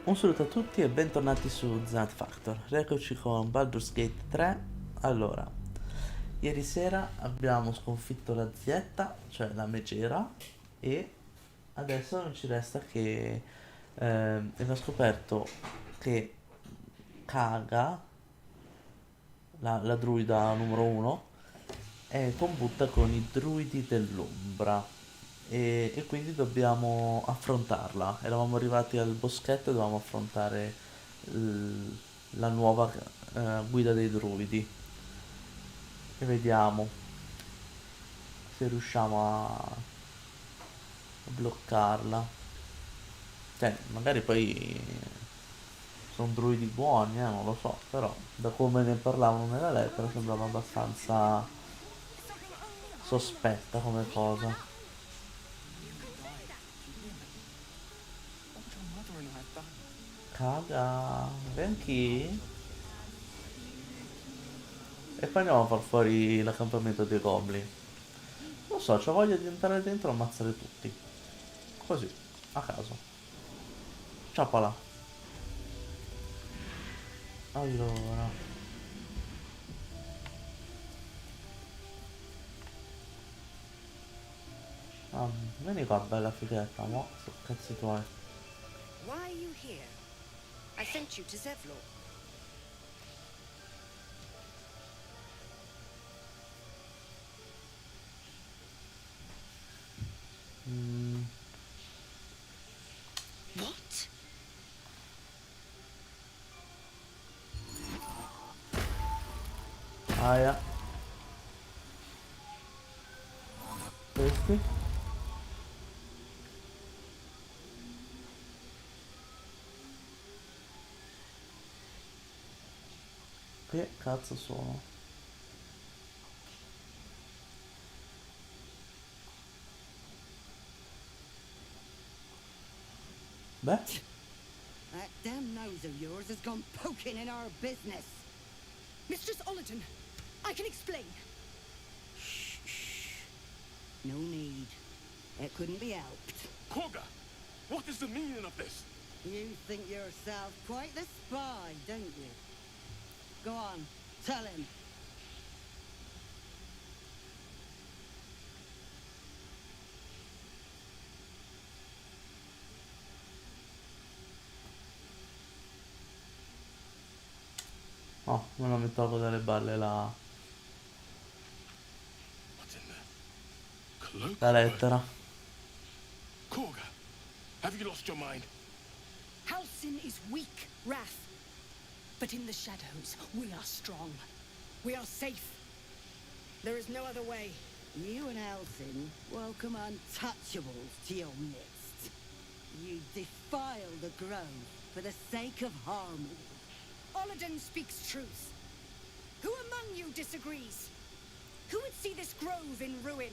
Un saluto a tutti e bentornati su Z Factor. Rieccoci con Baldur's Gate 3. Allora, ieri sera abbiamo sconfitto la zietta, cioè la megera, e adesso non ci resta che abbiamo scoperto che Kaga, la druida numero 1, è combutta con i druidi dell'ombra e quindi dobbiamo affrontarla. Eravamo arrivati al boschetto e dovevamo affrontare l- la nuova guida dei druidi e vediamo se riusciamo a bloccarla. Cioè, magari poi sono druidi buoni, non lo so, però da come ne parlavano nella lettera sembrava abbastanza sospetta come cosa. Caga, Venchi? E poi andiamo a far fuori l'accampamento dei goblin. Non so, c'ho voglia di entrare dentro e ammazzare tutti. Così, a caso. Ciapala. Allora. Vieni qua, bella fighetta, mo. Sto cazzi tuoi. Why are you here? I sent you to Zevlor. Mm, What? aia. Questi? Che cazzo sono? Beh? That damn nose of yours has gone poking in our business. Mistress Ollerton, I can explain. Shh. No need. It couldn't be helped. Koga, what is the meaning of this? You think yourself quite the spy, don't you? Go on, tell him. No, non mi tolgo dalle balle What's in there? Cloak? la lettera. Koga, have you lost your mind? Halsin is weak, Wrath. But in the shadows, we are strong. We are safe. There is no other way. You and Elsin welcome untouchables to your midst. You defile the grove for the sake of harmony. Ollerton speaks truth. Who among you disagrees? Who would see this grove in ruin?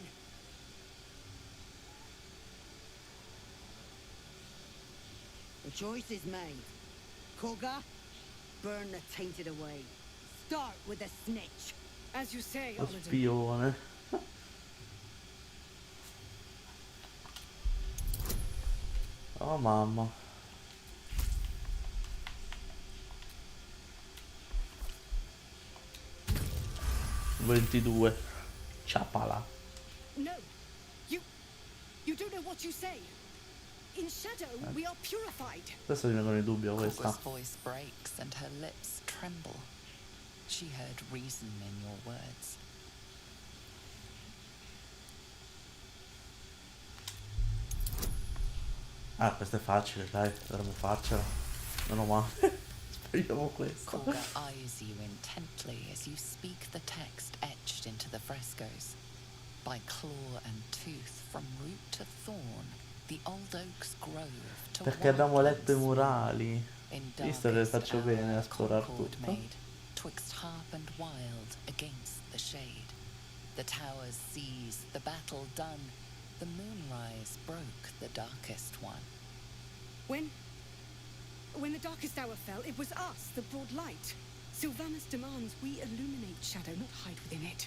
The choice is made. Koga, burn the tainted away. Start with the snitch. As you say, Lo Ollerton. spione. Oh mamma. 22. Ciapala. No. You don't know what you say. In shadow, we are purified. Adesso mi vengono i dubbi a Koga's questa. voice breaks and her lips tremble. She heard reason in your words. Ah, questa è facile, dai, dovremmo farcela. Meno male. Speriamo questo. Koga eyes you intently as you speak the text etched into the frescoes. By claw and tooth, from root to thorn, the old oak's grove to Perché abbiamo letto i wildlands murali. in Visto che darkest faccio bene a hour, esplorare concord tutto. made, twixt harp and wild against the shade. The towers seized, the battle done, the moonrise broke the darkest one. When the darkest hour fell, it was us that brought light. Sylvanas demands we illuminate shadow, not hide within it.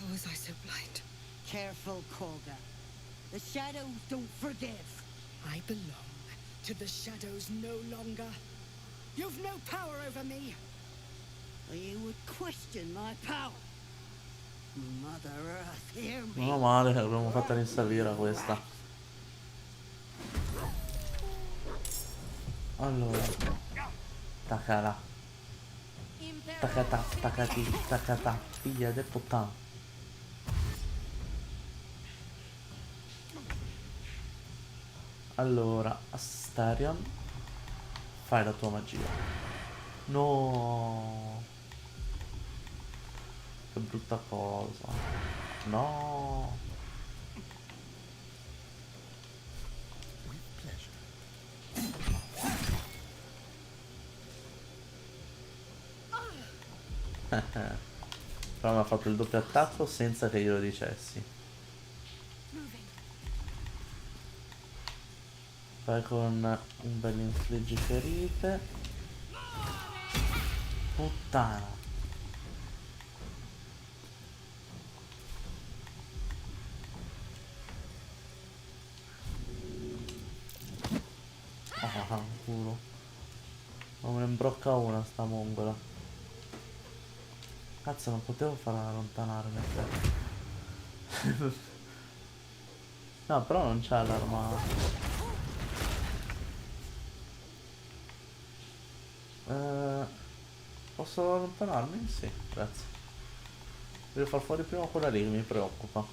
How was I so blind? Careful, Koga. The shadows don't forgive. I belong to the shadows no longer. You've no power over me. You would question my power. Mother Earth, hear me. Meno male che l'avremmo fatta risalire questa. Allora. Tacala. Tacata, tacati, tacata. Figlia del puttana. Allora, Astarion. Fai la tua magia. No. Che brutta cosa. No. Però mi ha fatto il doppio attacco senza che io lo dicessi. Vai con un bel infliggi ferite. Puttana. Ah, culo. Non me ne imbrocca una sta mongola. Cazzo, non potevo farla allontanarmi. No, però non c'ha l'arma. Posso allontanarmi? Sì, grazie. Devo far fuori prima quella lì che mi preoccupa.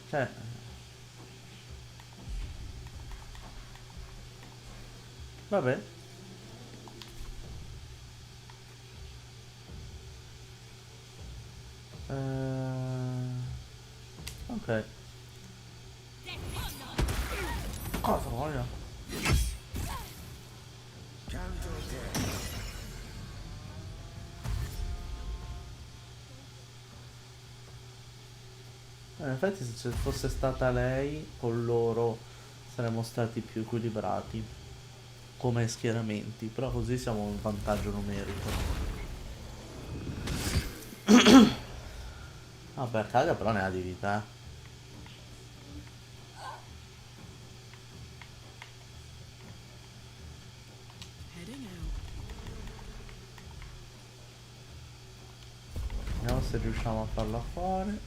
Cioè... Vabbè. Ok. Cosa voglio? In effetti se fosse stata lei con loro saremmo stati più equilibrati come schieramenti, però così siamo in vantaggio numerico. Vabbè, caga però ne ha di vita, Heading out. Vediamo se riusciamo a farla fuori.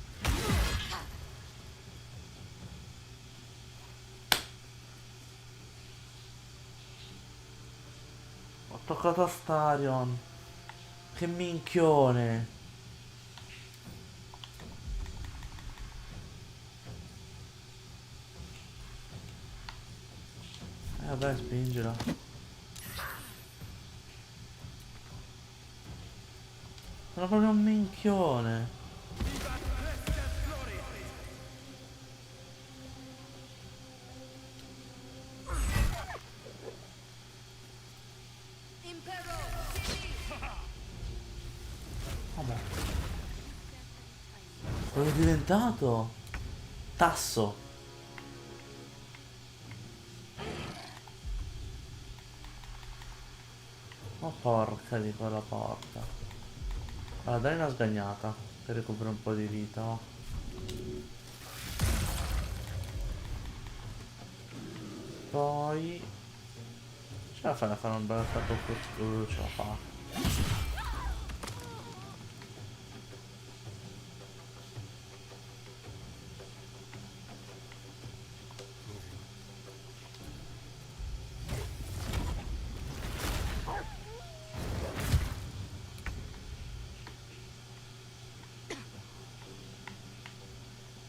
Ho toccato a Starion. Che minchione. Vabbè, spingila. Sono proprio un minchione. Vabbè. Cosa è diventato? Tasso. Ma porca di quella porta. Allora dai una sgagnata per recuperare un po' di vita, va. Poi ce la fai a fare un bel attacco ce la fa.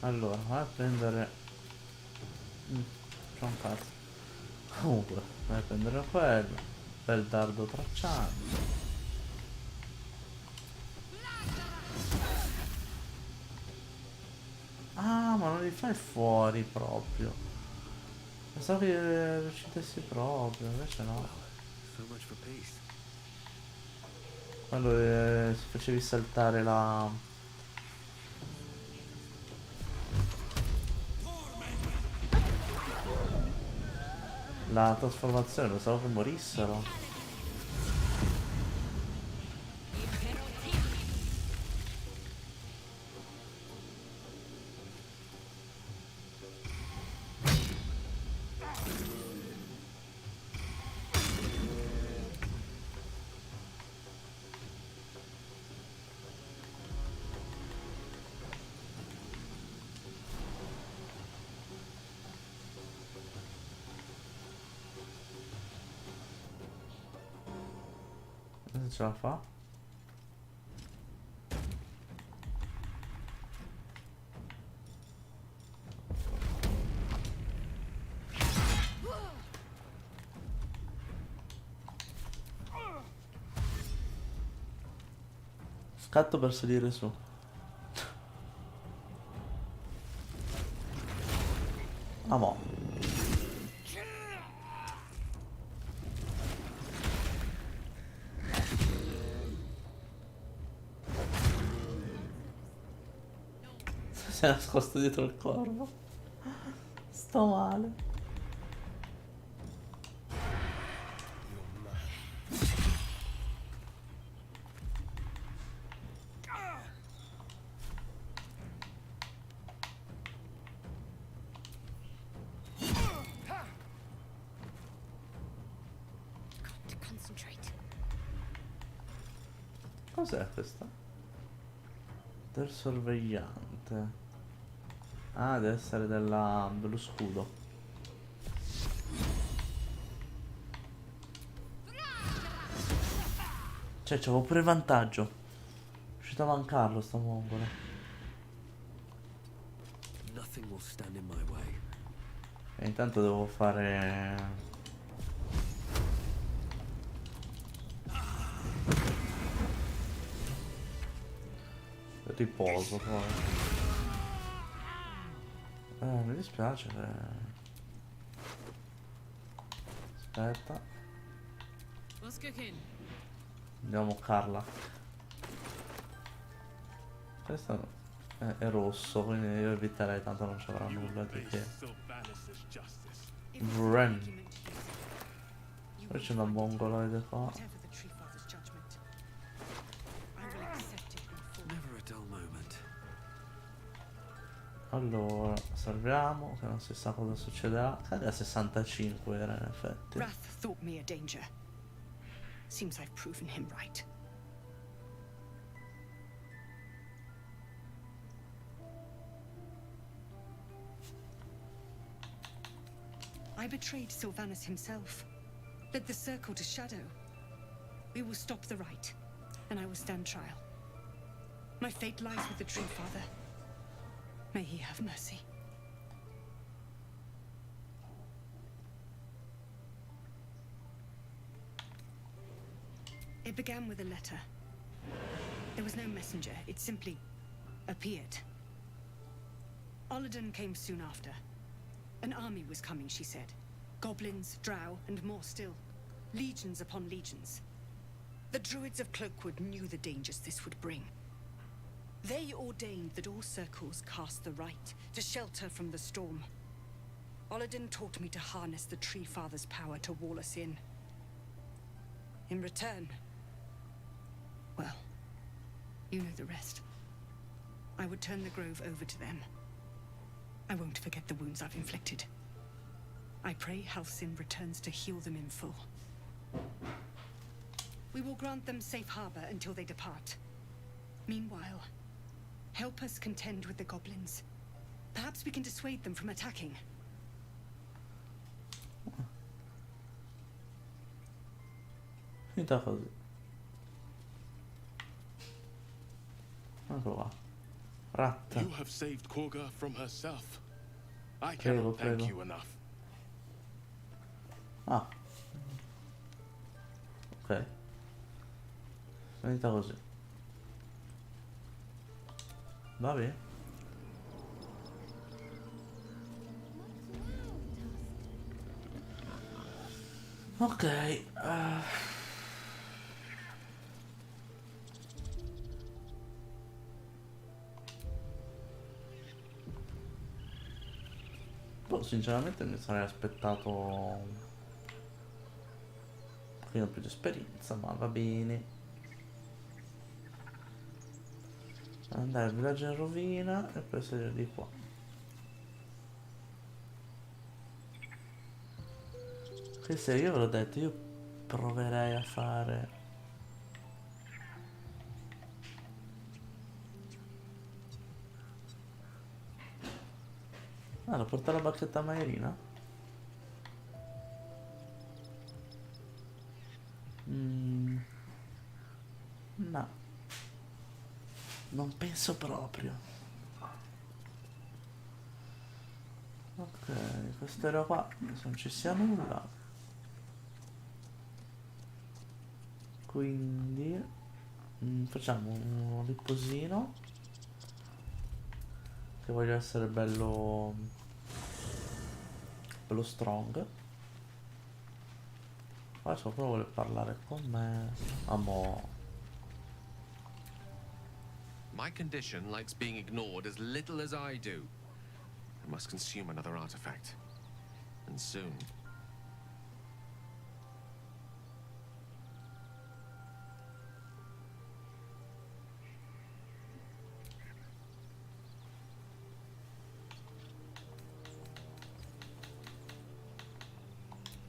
Allora, vai a prendere... c'è un cazzo. Comunque, vai a prendere quello. Bel dardo tracciato. Ah, ma non li fai fuori proprio. Pensavo che li uccidessi proprio, invece no. Quando si facevi saltare la... la trasformazione, pensavo che morissero. se ce la fa. Scatto per salire su. Ah mo. Si è nascosto dietro il corvo. Sto male. Got to concentrate. Cos'è questa? Del sorvegliante. Ah, deve essere dello scudo. Cioè, c'avevo pure vantaggio. È uscito a mancarlo sta mongolo. Nothing will stand in my way. E intanto devo fare... riposo poi. Mi dispiace. Aspetta. What's cooking? Andiamo Carla. Questo è rosso, quindi io eviterei, tanto non ci avrà nulla di che. Bren. Poi c'è una mongoloide qua. Whatever the Tree Father's judgment, I will accept it in full. Never a dull moment. Allora, salviamo, che non si sa cosa succederà. Cade a 65 era in effetti. Wrath thought me a danger. Seems I've proven him right. I betrayed Sylvanus himself, led the circle to shadow. We will stop the rite, and I will stand trial. My fate lies with the Tree Father. May he have mercy. It began with a letter. There was no messenger, it simply appeared. Olladin came soon after. An army was coming, she said. Goblins, drow, and more still. Legions upon legions. The druids of Cloakwood knew the dangers this would bring. They ordained that all circles cast the rite to shelter from the storm. Olladin taught me to harness the Tree Father's power to wall us in. In return, well, you know the rest. I would turn the grove over to them. I won't forget the wounds I've inflicted. I pray Halcyon returns to heal them in full. We will grant them safe harbor until they depart. Meanwhile, help us contend with the goblins. Perhaps we can dissuade them from attacking. Finita così. Eccolo qua. Ratta. You have saved Korga from herself. I Prego, cannot thank prego. you enough. Ah. Ok. Finita così. Va bene. Ok. Boh, sinceramente mi sarei aspettato un pochino più di esperienza, ma va bene. Andare al villaggio in rovina e poi salire di qua. Che se io ve l'ho detto, io proverei a fare... Ah, lo porta la bacchetta Maierina? Non penso proprio. Ok, questa era qua, se non ci sia nulla. Quindi facciamo un riposino. Che voglio essere bello strong. Adesso però vuole parlare con me. Amo. My condition likes being ignored as little as I do. I must consume another artifact. And soon.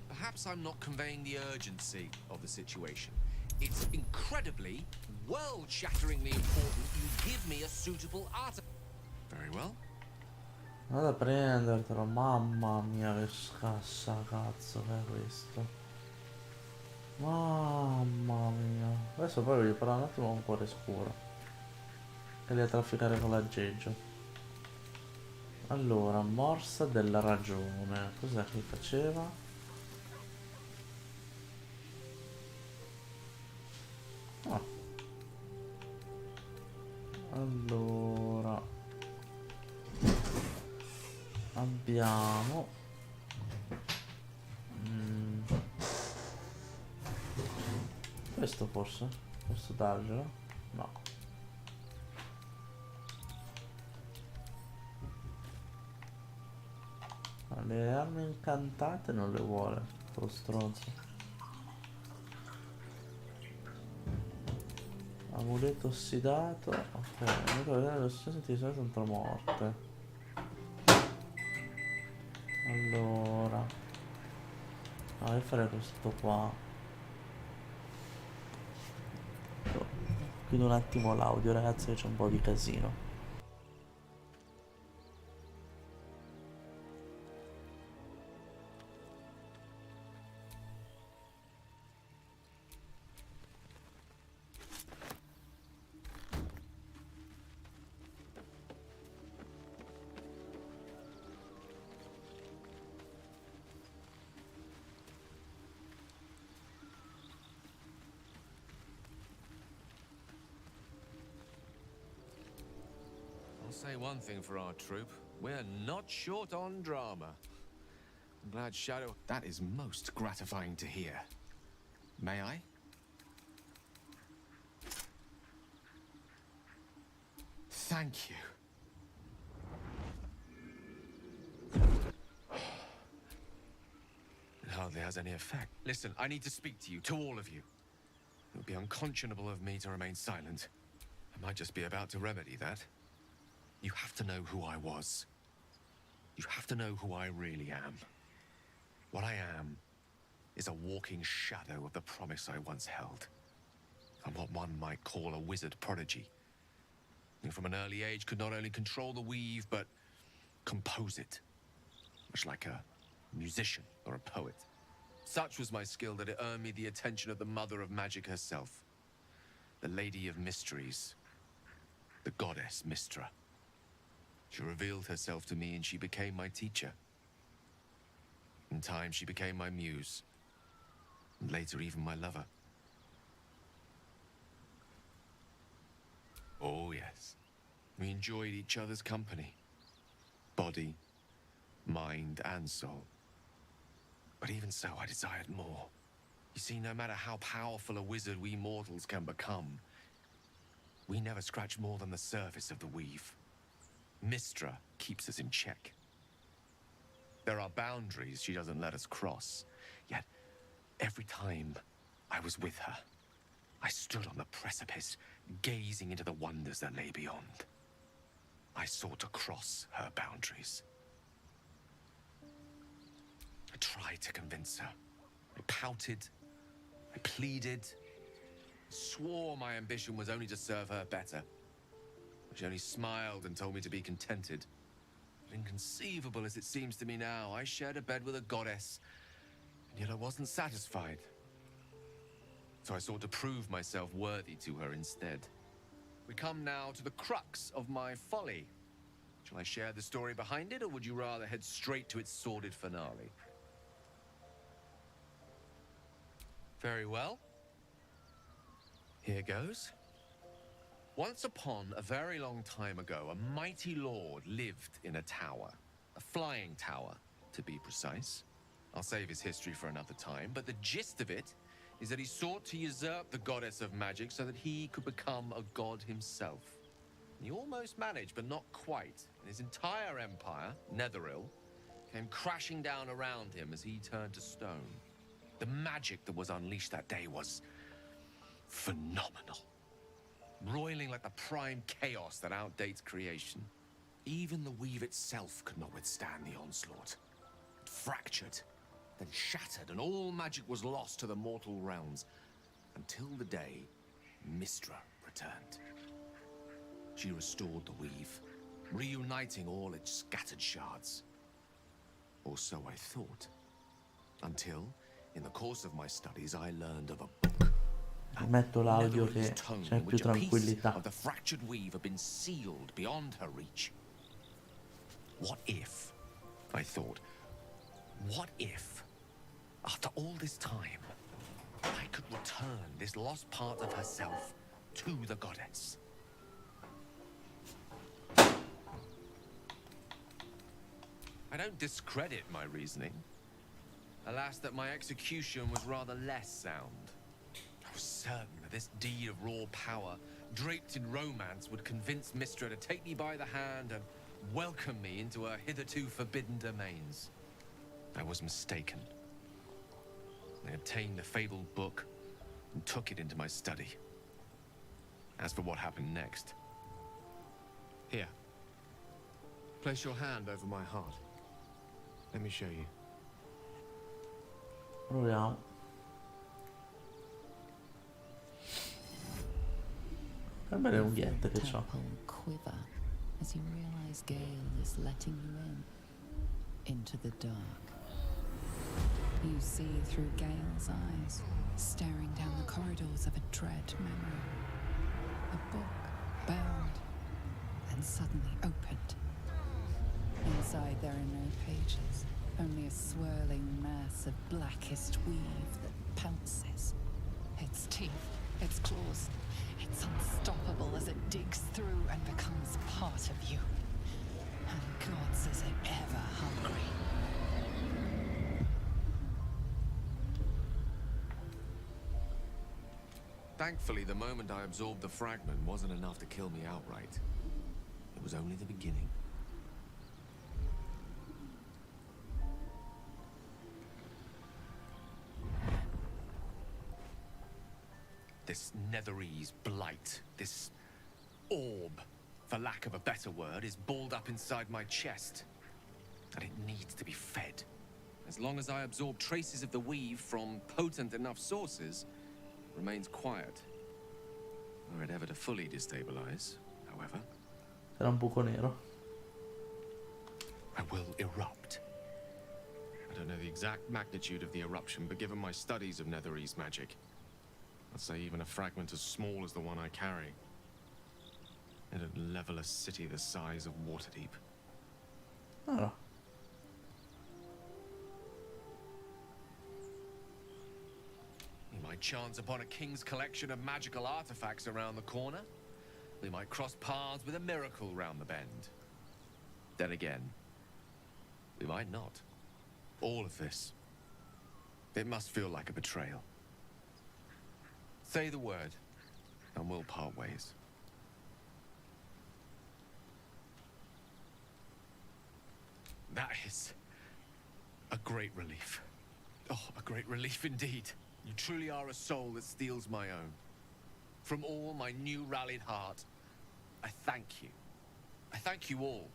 Perhaps I'm not conveying the urgency of the situation. It's incredibly, world-shatteringly important you give me a suitable artifact. Very well. Vado a prendertelo, mamma mia che scassa cazzo che è questo. Mamma mia. Adesso poi voglio parlare un attimo con cuore scuro. E lì a trafficare con l'aggeggio. Allora, morsa della ragione. Cos'è che faceva? Ah. Allora abbiamo questo forse? Posso darglielo? No. Le armi incantate non le vuole, lo stronzo. Amuleto ossidato. Ok, non devo vedere lo stesso utilizzato contro morte. Allora, voglio fare questo qua. Chiudo un attimo l'audio ragazzi che c'è un po' di casino. I'll say one thing for our troop. We're not short on drama. I'm glad Shadow... That is most gratifying to hear. May I? Thank you. It hardly has any effect. Listen, I need to speak to you, to all of you. It would be unconscionable of me to remain silent. I might just be about to remedy that. You have to know who I was. You have to know who I really am. What I am is a walking shadow of the promise I once held. I'm what one might call a wizard prodigy. And from an early age could not only control the weave, but compose it. Much like a musician or a poet. Such was my skill that it earned me the attention of the mother of magic herself. The Lady of Mysteries. The goddess Mystra. She revealed herself to me and she became my teacher. In time, she became my muse. And later, even my lover. Oh, yes. We enjoyed each other's company. Body, mind, and soul. But even so, I desired more. You see, no matter how powerful a wizard we mortals can become, we never scratch more than the surface of the weave. Mystra keeps us in check. There are boundaries she doesn't let us cross. Yet, every time I was with her, I stood on the precipice, gazing into the wonders that lay beyond. I sought to cross her boundaries. I tried to convince her. I pouted. I pleaded. Swore my ambition was only to serve her better. She only smiled and told me to be contented. But inconceivable as it seems to me now, I shared a bed with a goddess, and yet I wasn't satisfied. So I sought to prove myself worthy to her instead. We come now to the crux of my folly. Shall I share the story behind it, or would you rather head straight to its sordid finale? Very well. Here goes. Once upon a very long time ago, a mighty lord lived in a tower. A flying tower, to be precise. I'll save his history for another time, but the gist of it is that he sought to usurp the goddess of magic so that he could become a god himself. He almost managed, but not quite. And his entire empire, Netheril, came crashing down around him as he turned to stone. The magic that was unleashed that day was phenomenal. Roiling like the prime chaos that outdates creation. Even the weave itself could not withstand the onslaught. It fractured, then shattered, and all magic was lost to the mortal realms, until the day Mystra returned. She restored the weave, reuniting all its scattered shards. Or so I thought. Until, in the course of my studies, I learned of a book. Metto l'audio che Netherese tome c'è in più which a piece tranquillità. of the fractured weave had been sealed beyond her reach. What if, I thought, what if, after all this time, I could return this lost part of herself to the goddess? I don't discredit my reasoning. Alas, that my execution was rather less sound. I was certain that this deed of raw power, draped in romance, would convince Mystra to take me by the hand and welcome me into her hitherto forbidden domains. I was mistaken. I obtained the fabled book and took it into my study. As for what happened next... Here. Place your hand over my heart. Let me show you. Proviamo. Che belle unghiette che c'ho. Purple quiver as you realize Gale is letting you into the dark. You see through Gale's eyes, staring down the corridors of a dread memory. A book bound and suddenly opened. Inside there are no pages, only a swirling mass of blackest weave that pounces. Its teeth, its claws, it's unstoppable as it digs through and becomes part of you. And gods, is it ever hungry. Thankfully, the moment I absorbed the fragment wasn't enough to kill me outright. It was only the beginning. This Netherese blight, this orb, for lack of a better word, is balled up inside my chest. And it needs to be fed. As long as I absorb traces of the weave from potent enough sources, it remains quiet. Were it ever to fully destabilize, however, Era un buco nero. I will erupt. I don't know the exact magnitude of the eruption, but given my studies of Netherese magic, I'd say even a fragment as small as the one I carry, it'd level a city the size of Waterdeep. Allora. We might chance upon a king's collection of magical artifacts around the corner. We might cross paths with a miracle round the bend. Then again, we might not. All of this, it must feel like a betrayal. Say the word, and we'll part ways. That is a great relief. Oh, a great relief indeed. You truly are a soul that steals my own. From all my new rallied heart, I thank you. I thank you all.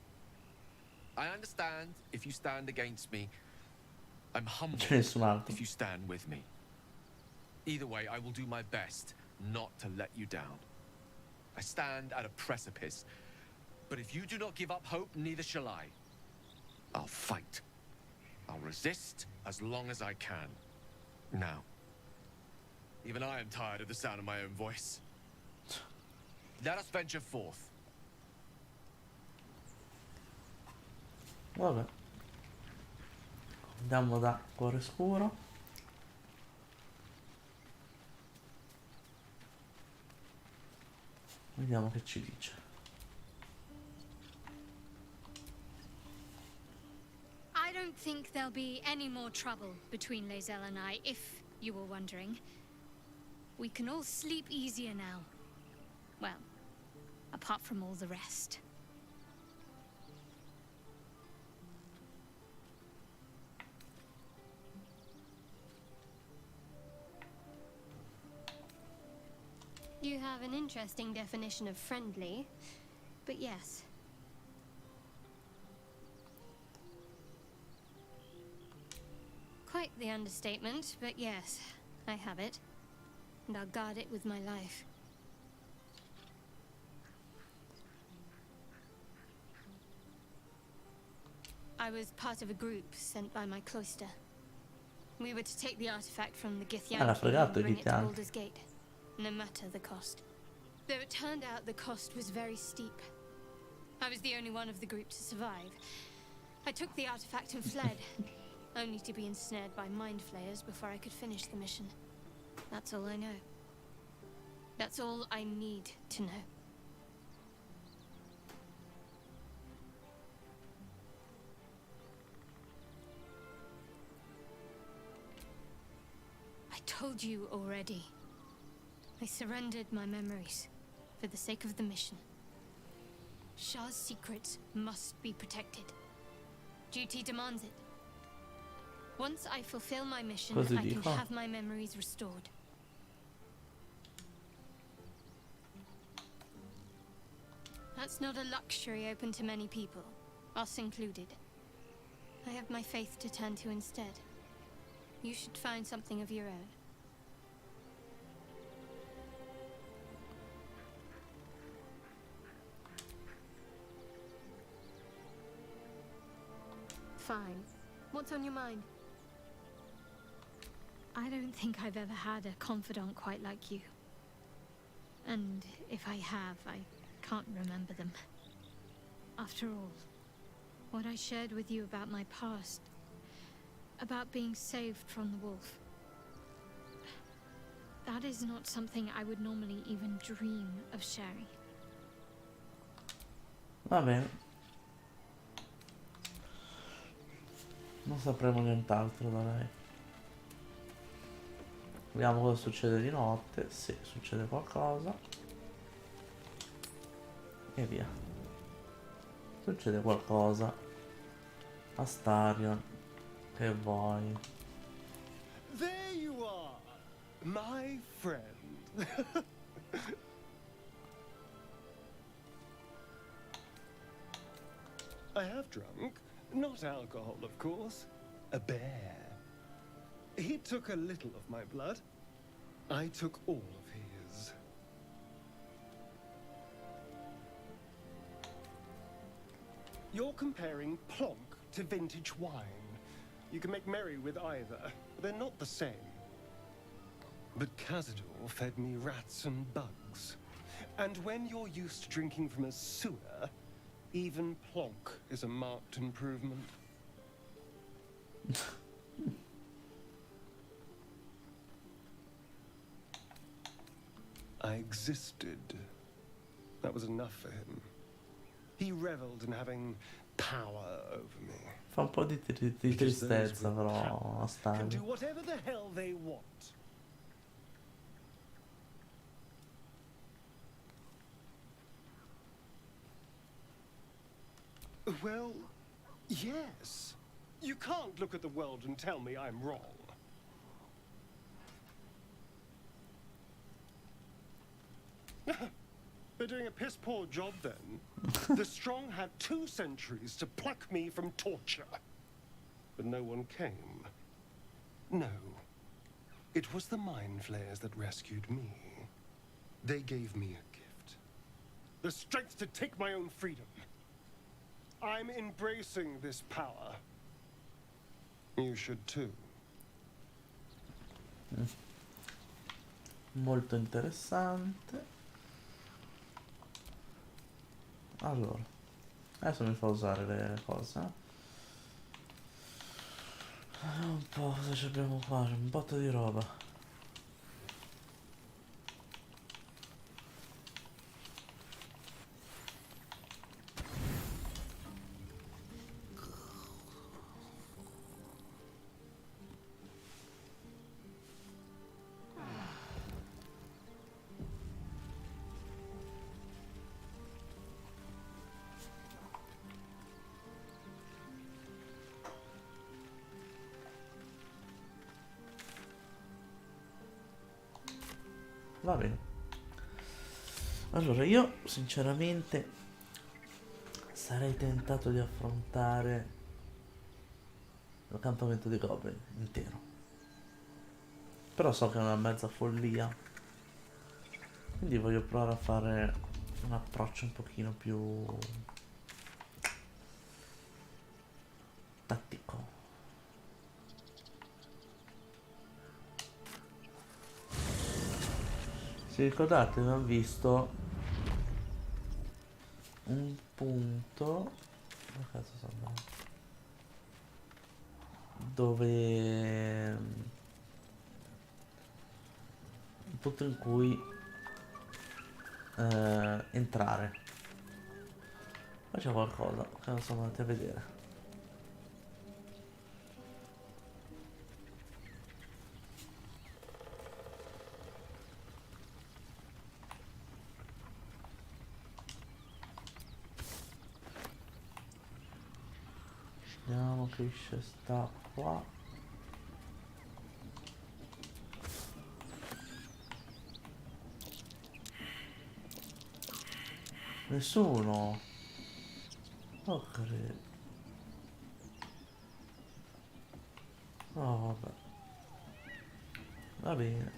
I understand if you stand against me. I'm humble C'è nessun altro. if you stand with me. Either way, I will do my best not to let you down. I stand at a precipice, but if you do not give up hope, neither shall I. I'll fight. I'll resist as long as I can. Now, even I am tired of the sound of my own voice. Let us venture forth. Vabbè. Andiamo da cuore scuro. Vediamo che ci dice. I don't think there'll be any more trouble between Lae'zel and I, if you were wondering. We can all sleep easier now. Well, apart from all the rest. You have an interesting definition of friendly, but yes. Quite the understatement, but yes, I have it. And I'll guard it with my life. I was part of a group sent by my cloister. We were to take the artifact from the Githyanki l'ha fregato and bring it to Githyanki. Baldur's Gate, no matter the cost. Though it turned out the cost was very steep. I was the only one of the group to survive. I took the artifact and fled, only to be ensnared by mind flayers before I could finish the mission. That's all I know. That's all I need to know. I told you already. I surrendered my memories for the sake of the mission. Shah's secrets must be protected. Duty demands it. Once I fulfill my mission, Così I can dico. have my memories restored. That's not a luxury open to many people, us included. I have my faith to turn to instead. You should find something of your own. Fine. What's on your mind? I don't think I've ever had a confidant quite like you. And if I have, I can't remember them. After all, what I shared with you about my past, about being saved from the wolf, that is not something I would normally even dream of sharing. Va bene. Non sapremo nient'altro da lei. Vediamo cosa succede di notte. Se succede qualcosa. E via. Succede qualcosa. Astarion. Che vuoi? There you are, my friend. I have drunk, not alcohol, of course, a bear. He took a little of my blood. I took all of his. You're comparing plonk to vintage wine. You can make merry with either, but they're not the same. But Cazador fed me rats and bugs. And when you're used to drinking from a sewer, even plonk is a marked improvement. I existed. That was enough for him. He reveled in having power over me. Fa un po' di Because those tristezza with però power can do Astarion. whatever the hell they want. Well, yes. You can't look at the world and tell me I'm wrong. They're doing a piss-poor job then. The strong had 2 centuries to pluck me from torture. But no one came. No. It was the mind flayers that rescued me. They gave me a gift. The strength to take my own freedom. I'm embracing this power. You should too. Molto interessante. Allora, adesso mi fa usare le cose. Un po' cosa ci abbiamo qua, c'è un botto di roba. Va bene. Allora io sinceramente sarei tentato di affrontare l'accampamento di Goblin intero. Però so che è una mezza follia. Quindi voglio provare a fare un approccio un pochino più tattico. Se ricordate, abbiamo visto un punto. Dove cazzo sono andato? Dove un punto in cui entrare. Ma c'è qualcosa che non sono andati a vedere. Vediamo che sta qua. Nessuno. Oh, credo. Oh, vabbè. Va bene.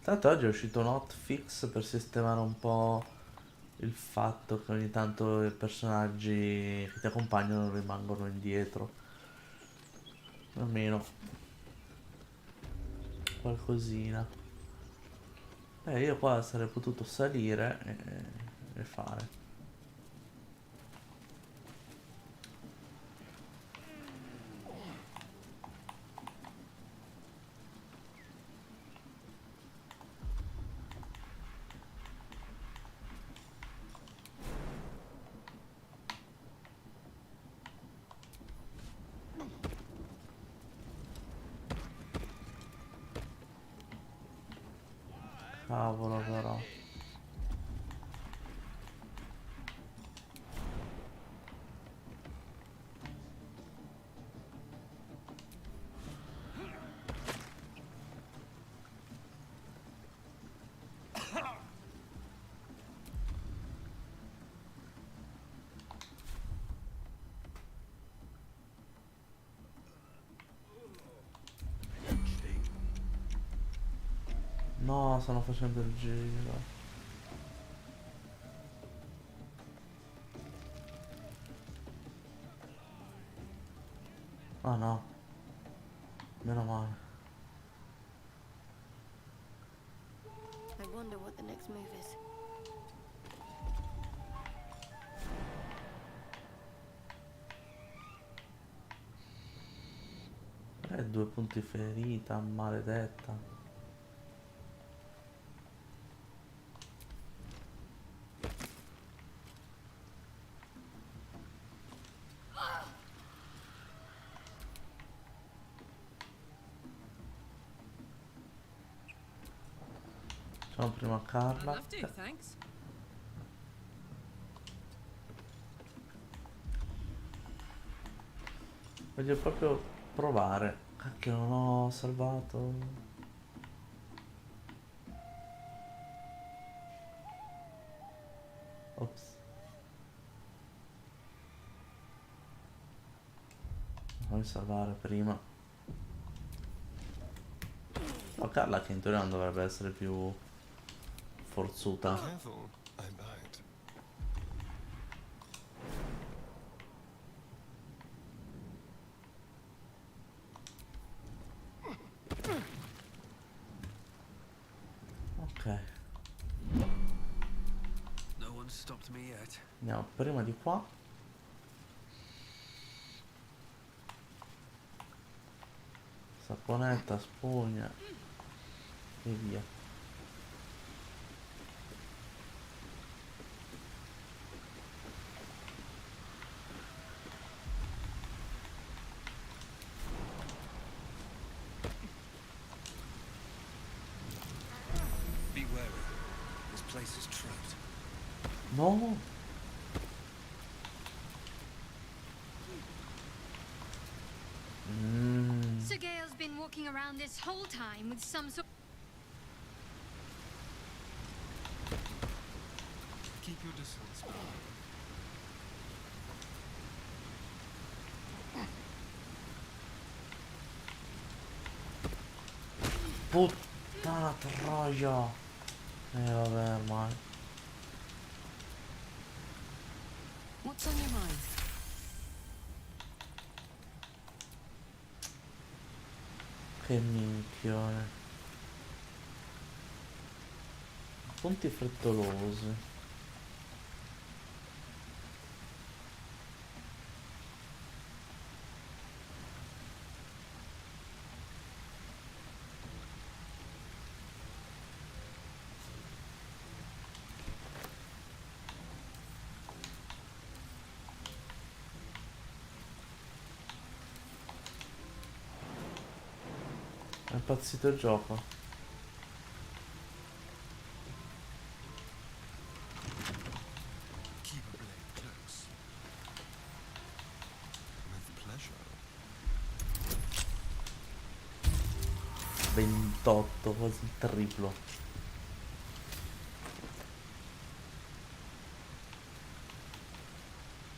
Tanto oggi è uscito un hotfix per sistemare un po' il fatto che ogni tanto i personaggi che ti accompagnano rimangono indietro. Almeno qualcosina. Io qua sarei potuto salire e fare. Cavolo però. No, stanno facendo il giro. Ah no. Meno male. I wonder what the next move is. Due punti ferita, maledetta. Facciamo prima Carla. Voglio proprio provare. Cacchio, non ho salvato. Ops. Voglio salvare prima. No, Carla che in teoria non dovrebbe essere più forzuta. Careful, I bite. Ok. No one one's stopped me yet. Andiamo prima di qua. Saponetta, spugna e via. Be wary. This place is trapped. No. Sir Gale's been walking around this whole time with some sort. Keep your distance. Puttana troia. Vabbè, ma What's on your mind? che minchione. Punti frettolosi. È impazzito il gioco. Keep a blade close. With pleasure. 28, quasi il triplo.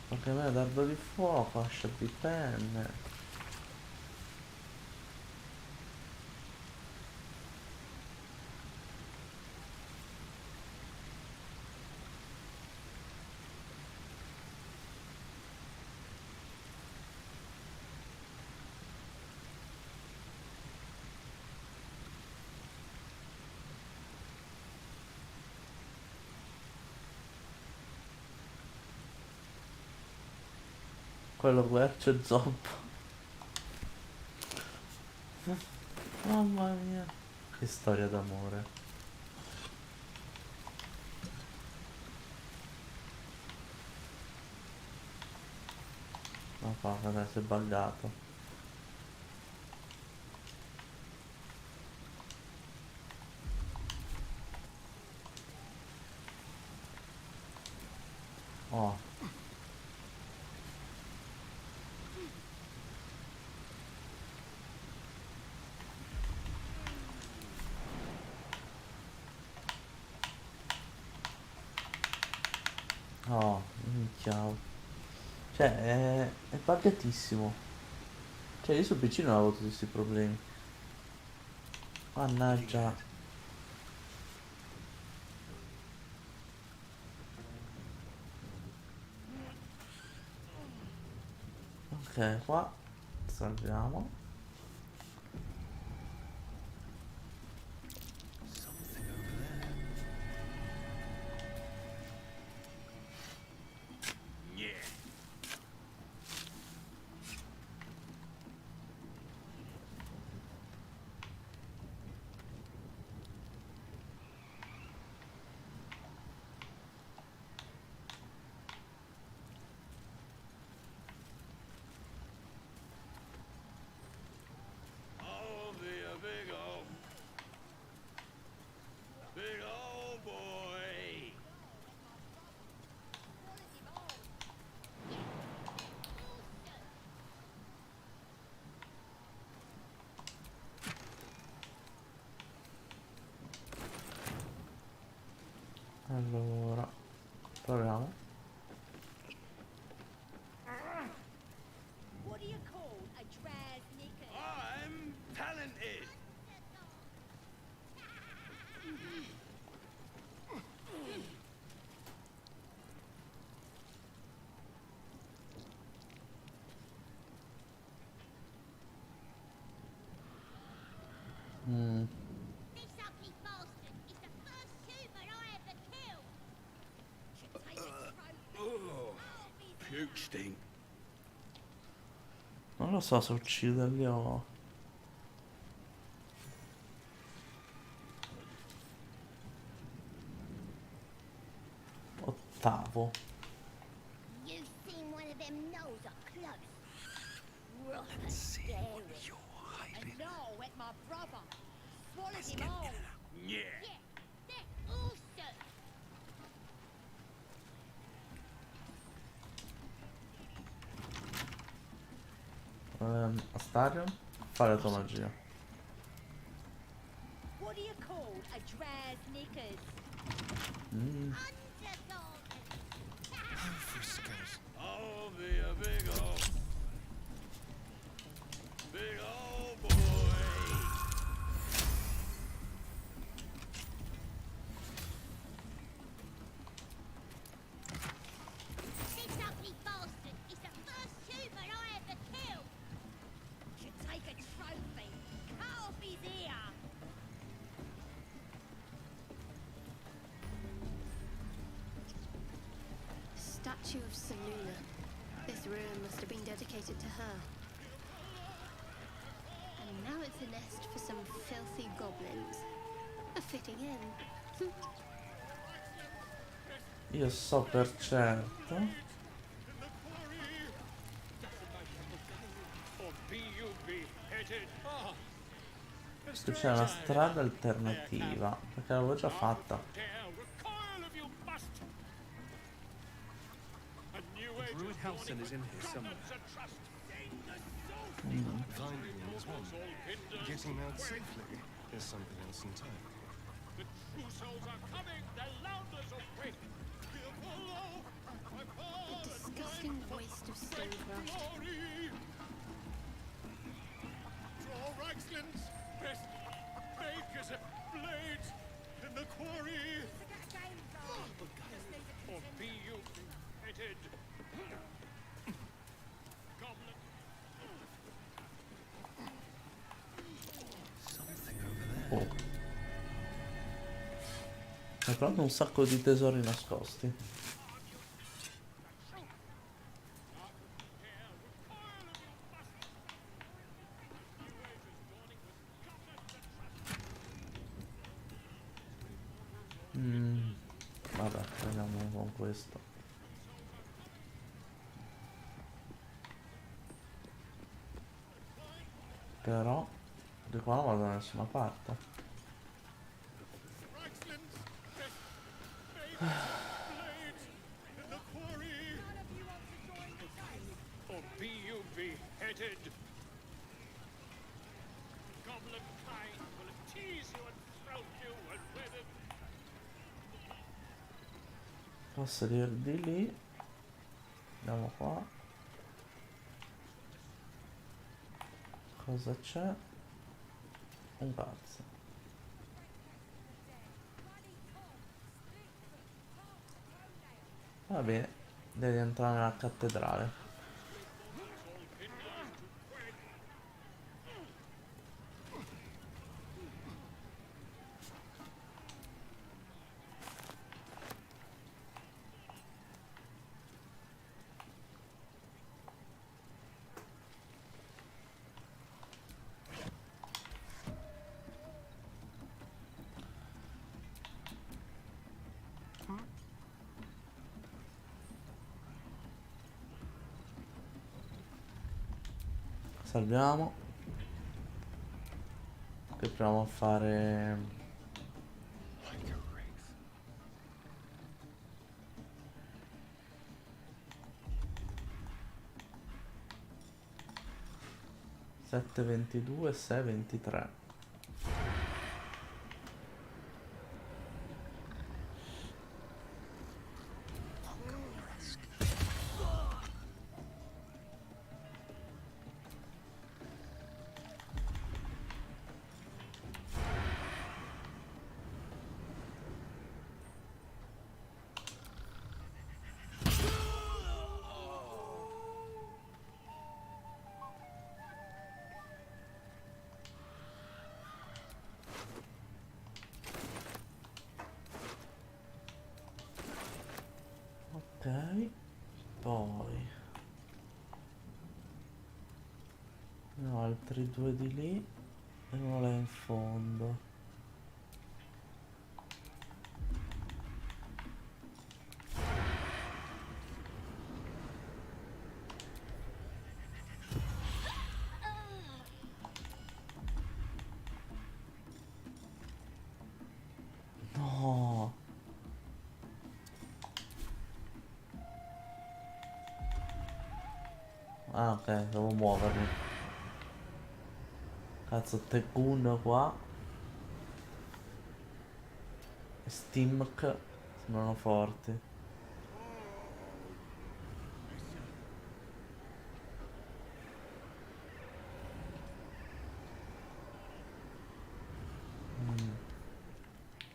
Anche a me dardo di fuoco, ascia di penne. Quello quercio zoppo. Mamma mia. Che storia d'amore. Ma fa, adesso è buggato. Oh. Oh, minchia. Cioè, è buggatissimo. Cioè, io sul PC non avevo tutti questi problemi. Mannaggia. Ok, qua salviamo. Something over there. Glutstein. Non lo so se ucciderli o... Ottavo. You've seen one of them nose up close. Rough and Let's see scary. what you're hiding. And now with my brother. Swallowed him all. Yeah. Yeah, they're awesome. Astarion, fare la tua magia. What do you call a draz knickers? Mm. How friscoes. I'll be a big old boy. This ugly bastard is the first human I ever killed. Should take a trophy. Cut off his ear. Statue of Seluna. This ruin must have been dedicated to her. And now it's a nest for some filthy goblins. A fitting end. Io so per certo Or be you beheaded. Ah, che c'è una strada alternativa, perché l'avevo già fatta. dare recoil if you must. A new age Druid Halsin is in here somewhere. Finding him is one. Getting him out safely is something else entirely. The true souls are coming. The loudness of wait. A disgusting waste of stonecraft. Glory. Draw Reichslands. Best makers of blades in the quarry. Or be you beheaded. Goblin. Something over there. Oh. C'è proprio un sacco di tesori nascosti. Vabbè, proviamo con questo. Però di qua non vado da nessuna parte. Reichslands. Best blades in the quarry. Or be you beheaded. Goblin kind will tease you and throat you and with it. Posso dire di lì. Andiamo qua. Cosa c'è? Un cazzo. Va bene, devi entrare nella cattedrale. Salviamo. Che proviamo a fare. Like a wraith. 7,22 e 6,23. poi ne ho altri due di lì e uno là in fondo. No. Ah, ok, devo muovermi. Cazzo, Tekun qua e Stimk sembrano forti.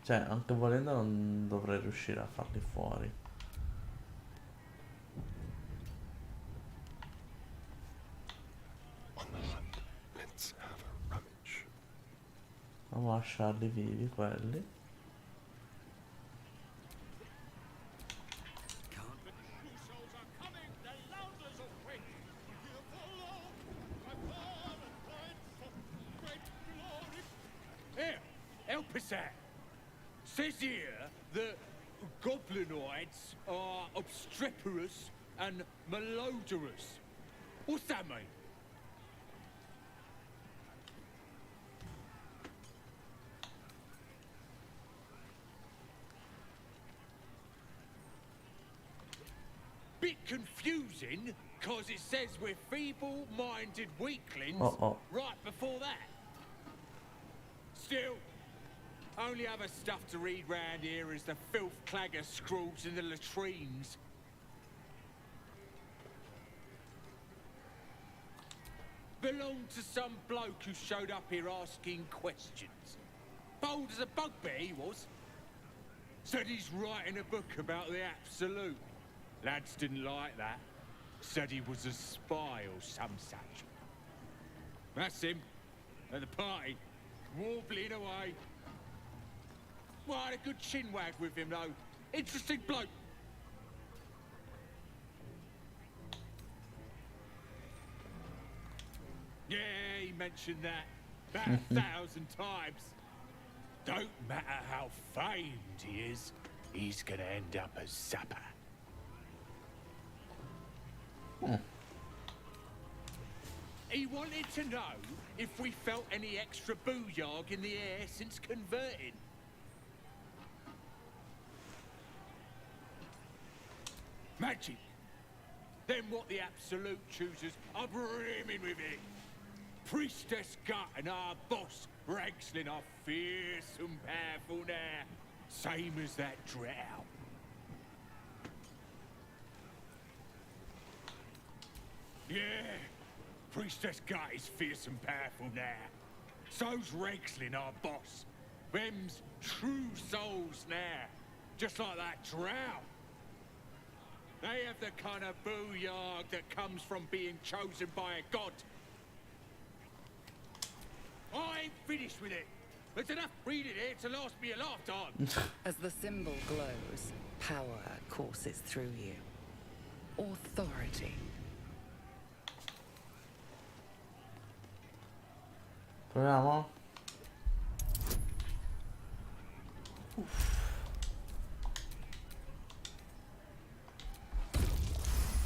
Cioè, anche volendo non dovrei riuscire a farli fuori. Let's have a rummage. Vamo a lasciarli vivi quelli. Here, help us out. Says here that goblinoids are obstreperous and malodorous. What's that mean? Bit confusing, cause it says we're feeble-minded weaklings right before that. Still, only other stuff to read round here is the filth clagger scrawls in the latrines. Belonged to some bloke who showed up here asking questions. Bold as a bugbear he was. Said he's writing a book about the Absolute. Lads didn't like that. Said he was a spy or some such. That's him, at the party, warbling away. Well, I had a good chinwag with him, though. Interesting bloke. Yeah, he mentioned that about 1,000 times. Don't matter how famed he is, he's gonna end up as supper. He wanted to know if we felt any extra booyog in the air since converting. Magic. Then what the Absolute choosers are brimming with it. Priestess Gut and our boss, Ragslin, are fierce and powerful now. Same as that drow. Yeah, Priestess Gut is fierce and powerful now. So's Ragslin, our boss. Them's true souls now. Just like that drow. They have the kind of booyog that comes from being chosen by a god. I ain't finished with it. There's enough reading here to last me a lifetime. As the symbol glows, power courses through you. Authority. Proviamo.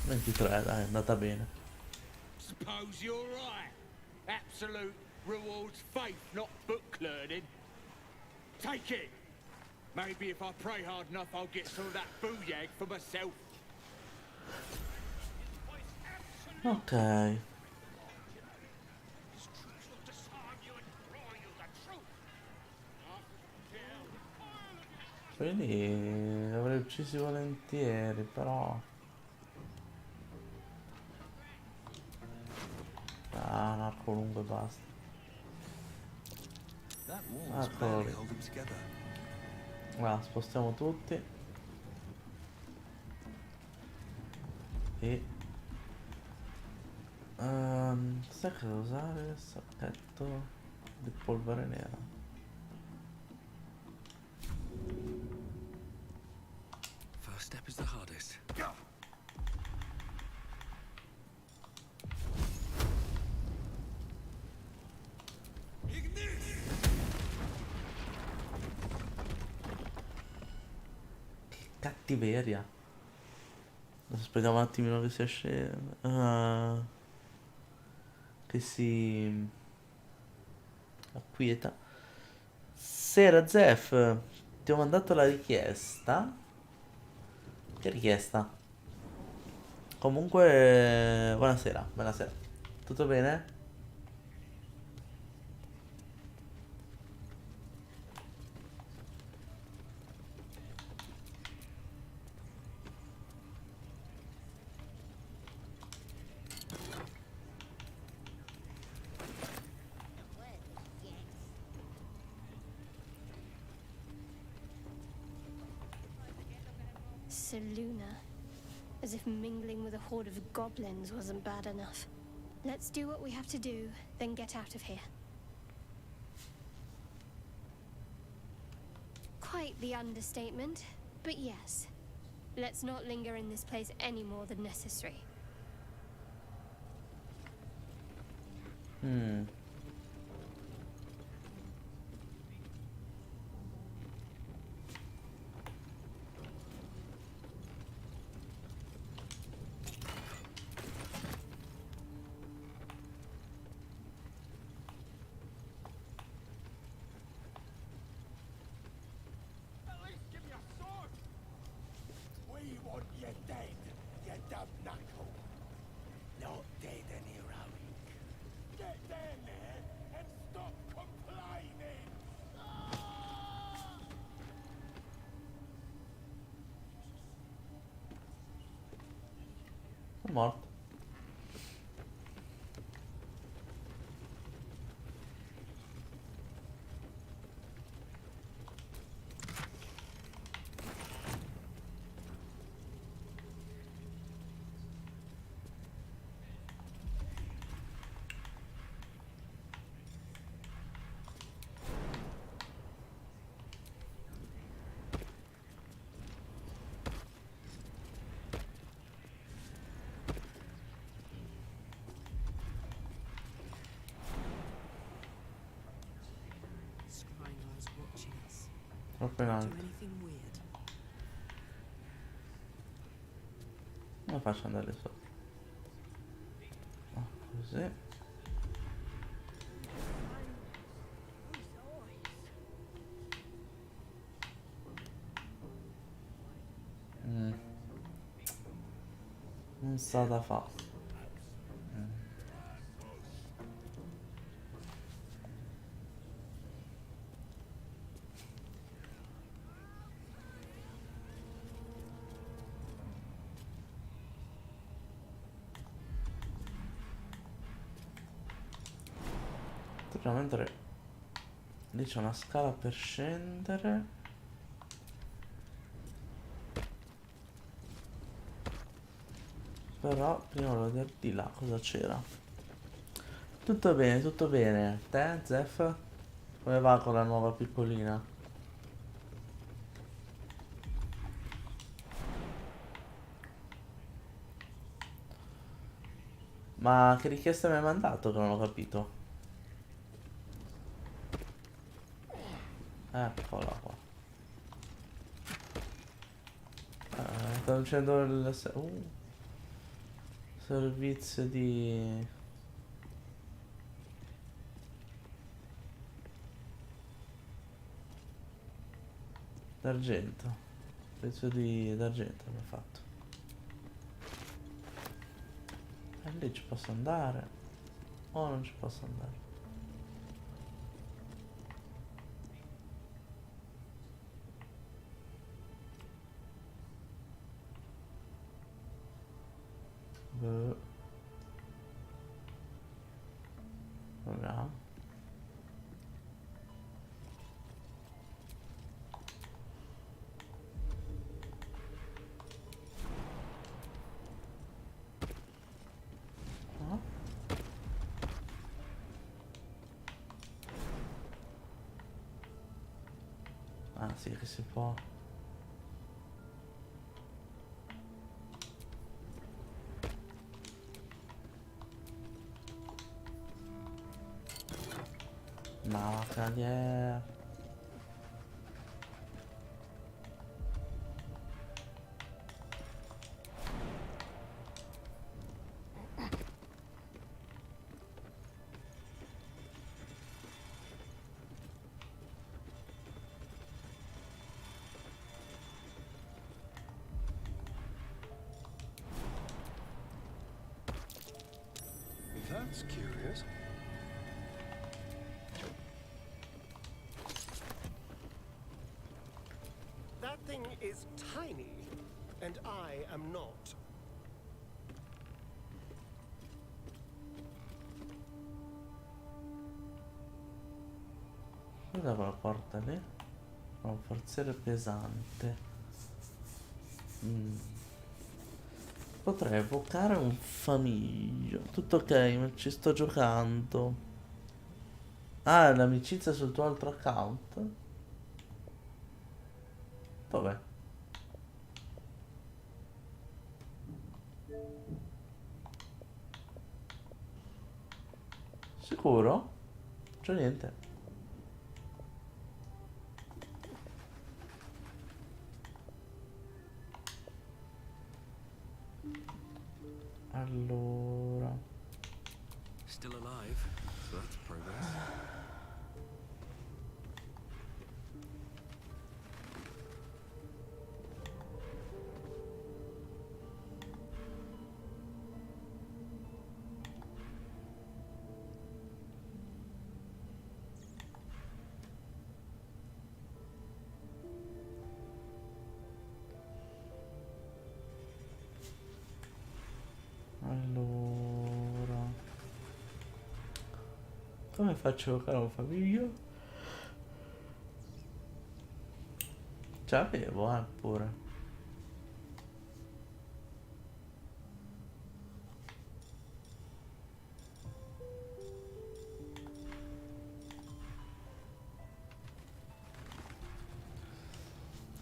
23, dai, è andata bene. Suppose you're right. Absolute rewards faith, not book learning. Take it. Maybe if I pray hard enough, I'll get some of that booyag for myself. Ok. Quelli li avrei uccisi volentieri, però... Ah, un arco lungo e basta. Eccolo lì. Allora, spostiamo tutti. E... sai cosa usare? Il sacchetto di polvere nera. First step is the hardest. cattiveria. Adesso aspettiamo un attimino che si esce. Che si acquieta. Sera Zef, ti ho mandato la richiesta. Che richiesta? Comunque, buonasera, buonasera. Tutto bene? Saluna. As if mingling with a horde of goblins wasn't bad enough. Let's do what we have to do, then get out of here. Quite the understatement, but yes. Let's not linger in this place any more than necessary. È morto. Troppo in alto. Come faccio ad andare sotto? Così. Non sa da fare. Mentre lì c'è una scala per scendere. Però prima volevo vedere di là cosa c'era. Tutto bene, tutto bene. Te, Zef? Come va con la nuova piccolina? Ma che richiesta mi hai mandato che non ho capito? Eccola qua. Sto facendo il servizio di d'argento. Servizio di d'argento abbiamo fatto. E lì ci posso andare o non ci posso andare? Proviamo. Ah sì, che si può. No, cavaliere. That's curious. That thing is tiny, and I am not. Cos'è quella porta lì? Oh, forziere pesante. Potrei evocare un famiglio. Tutto ok, ma ci sto giocando. Ah, l'amicizia sul tuo altro account? Vabbè. Sicuro? C'è niente. Allora. Still alive, so that's progress. Allora. Come faccio a evocare un famiglio? Ce l'avevo, pure.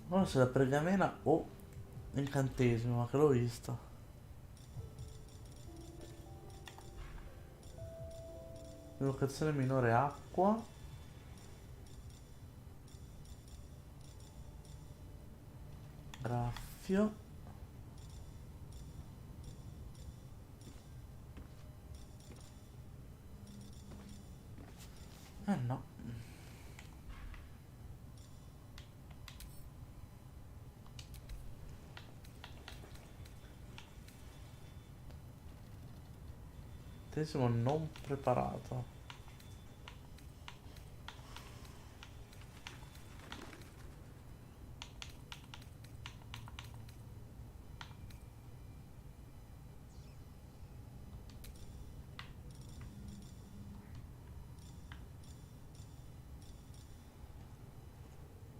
Ora se la pergamena o incantesimo, ma che l'ho visto. Evocazione minore acqua. Graffio. No. Intesimo non preparato.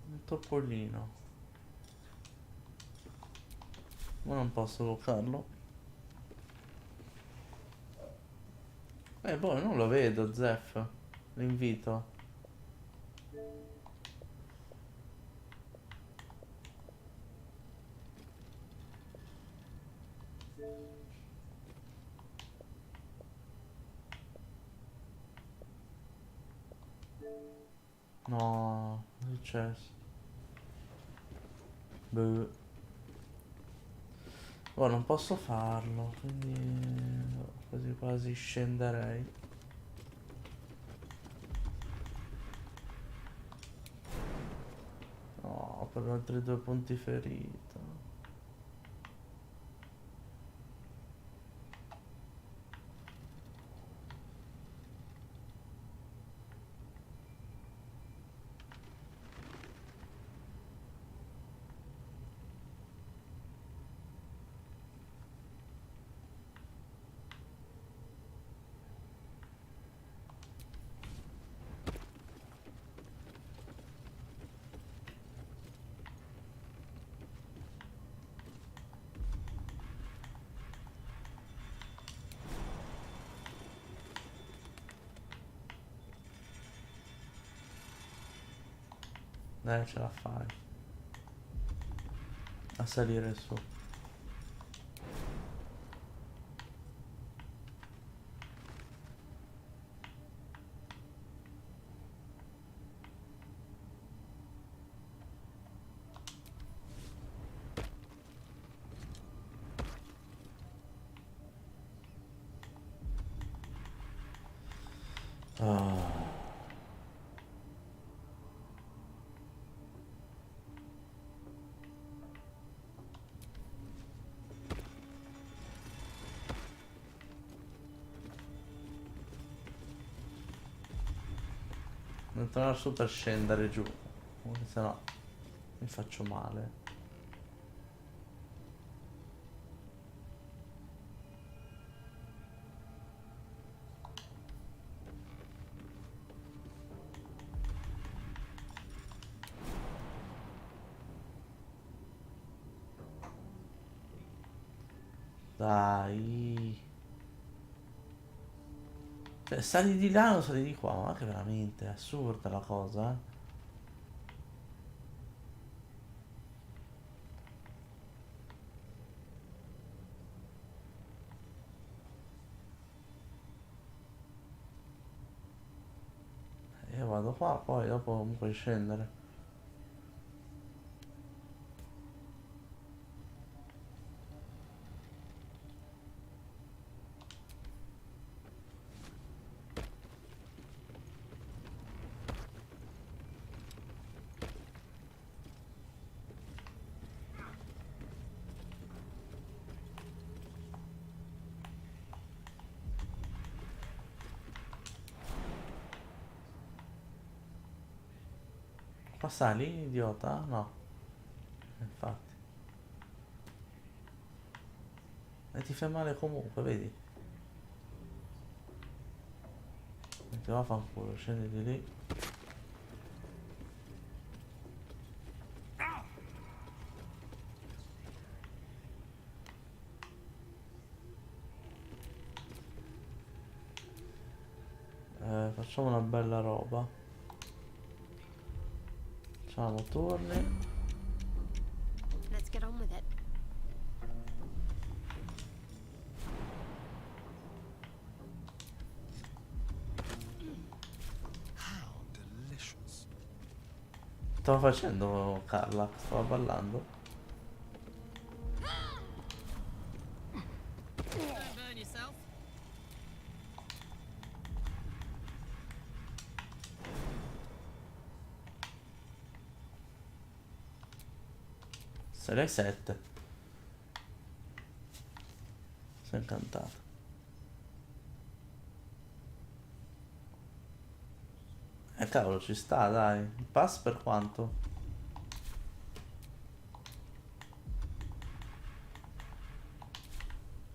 Un topolino. Ma non posso evocarlo. Boh, non lo vedo, Zeff. L'invito. No, che è successo? Boh. Oh, non posso farlo, quindi quasi quasi scenderei. No, per altri 2 punti ferito. Ce la fai a salire su. Ah. Non tornare su per scendere giù, se no mi faccio male. Dai. Cioè, sali di là o sali di qua? Ma che veramente è assurda la cosa, eh. Io vado qua, poi dopo puoi scendere. Qua sali, idiota? No, infatti. E ti fai male comunque, vedi? E ti va a fanculo, scendi di lì. Facciamo una bella roba. Facciamo turni. Let's get on with it. How delicious. Stavo facendo Carla, stava ballando. Don't burn yourself. Sarei 7. Sono incantato. Cavolo, ci sta, dai. Il pass per quanto?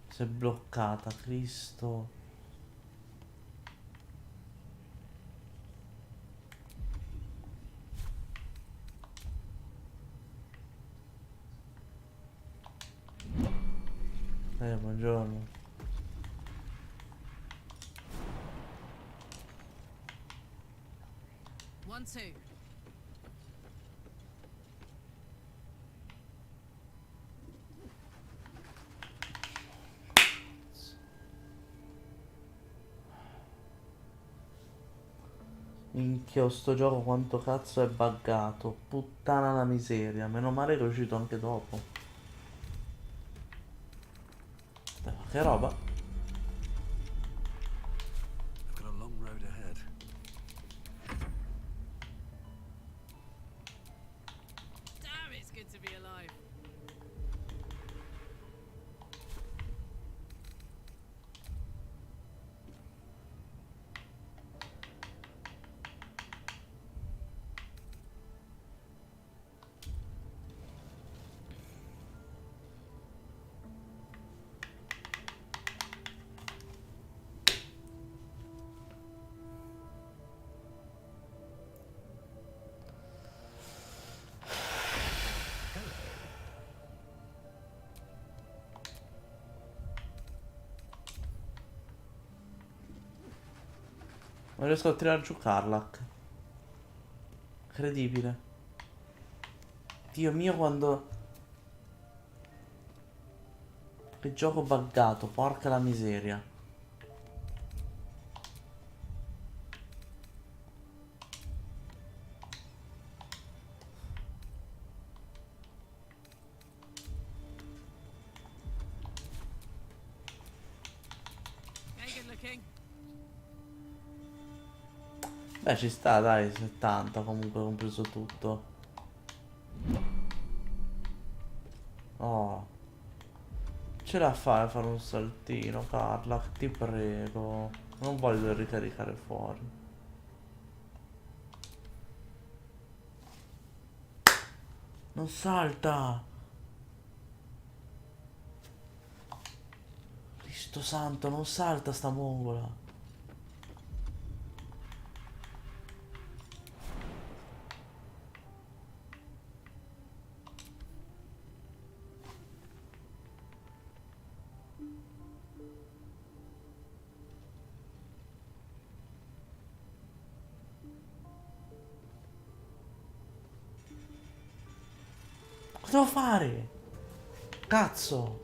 Si è bloccata, Cristo. Buongiorno. One, two. Minchia, sto gioco quanto cazzo è buggato. Puttana la miseria. Meno male che è uscito anche dopo. Dai, ma che roba? I've got a long road ahead. Damn, it's good to be alive. Non riesco a tirare giù Carlac. Incredibile. Dio mio, quando... Che gioco buggato, porca la miseria. Hey, good looking. Beh, ci sta, dai, 70 comunque, compreso tutto. Oh. Ce la fai a fare un saltino, Carla, ti prego. Non voglio ricaricare fuori. Non salta. Cristo santo, non salta sta mongola. Cosa devo fare? Cazzo.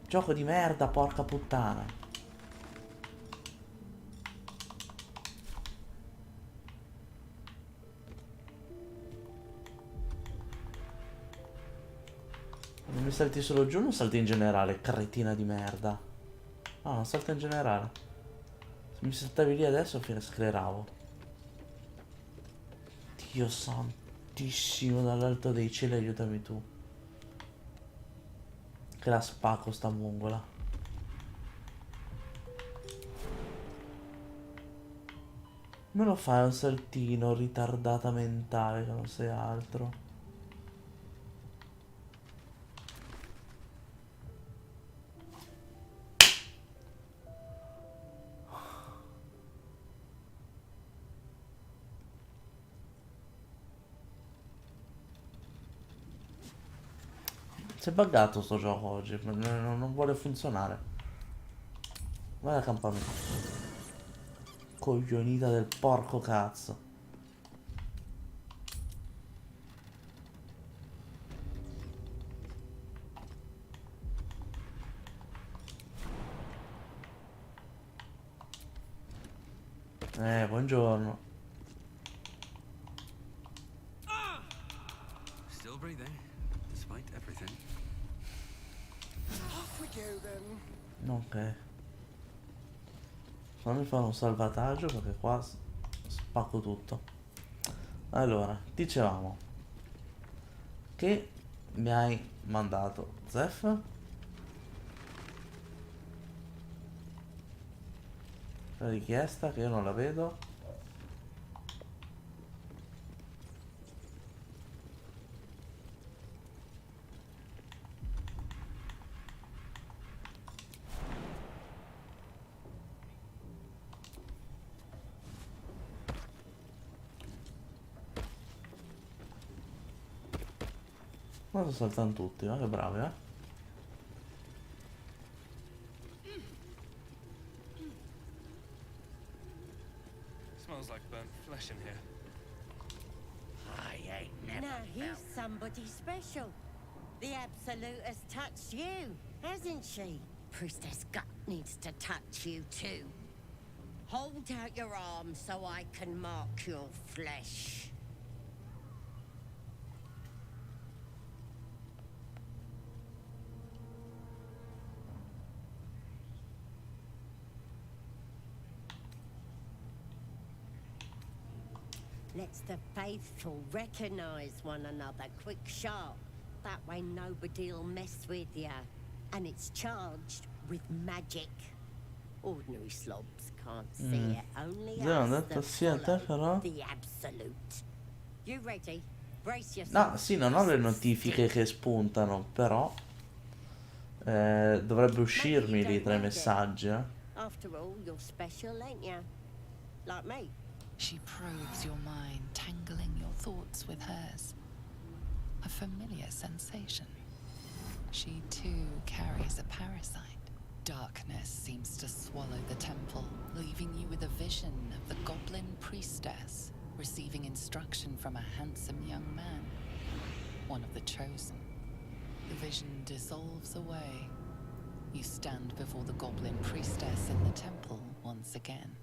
Gioco di merda, porca puttana. Non mi salti solo giù, non salti in generale, cretina di merda. No, non salta in generale. Se mi saltavi lì adesso scleravo. Dio santissimo, dall'alto dei cieli aiutami tu. Che la spacco sta mongola. Me lo fai un saltino, ritardata mentale, che non sei altro. Si è buggato sto gioco oggi, non vuole funzionare. Guarda il campamento. Coglionita del porco cazzo. Buongiorno. Still breathing, despite everything. Off we go then. Ok. Fammi fare un salvataggio perché qua spacco tutto. Allora, dicevamo che mi hai mandato Zef. La richiesta che io non la vedo. Ma saltano tutti, ma che bravi, eh? Smells like burnt flesh in here. I ain't never. Now he's somebody special. The Absolute has touched you, hasn't she? Priestess Gut needs to touch you too. Hold out your arm so I can mark your flesh. Lets the faithful recognize one another quick sharp. That way nobody'll mess with ya. And it's charged with magic. Ordinary slobs can't see it. Only us that follow the Absolute. You ready? Brace yourself. No, sì, non ho le notifiche che spuntano, però dovrebbe uscirmi lì tra i messaggi, eh. After all, you're special, ain't ya? Like me. She probes your mind, tangling your thoughts with hers. A familiar sensation. She too carries a parasite. Darkness seems to swallow the temple, leaving you with a vision of the goblin priestess receiving instruction from a handsome young man, one of the chosen. The vision dissolves away. You stand before the goblin priestess in the temple once again.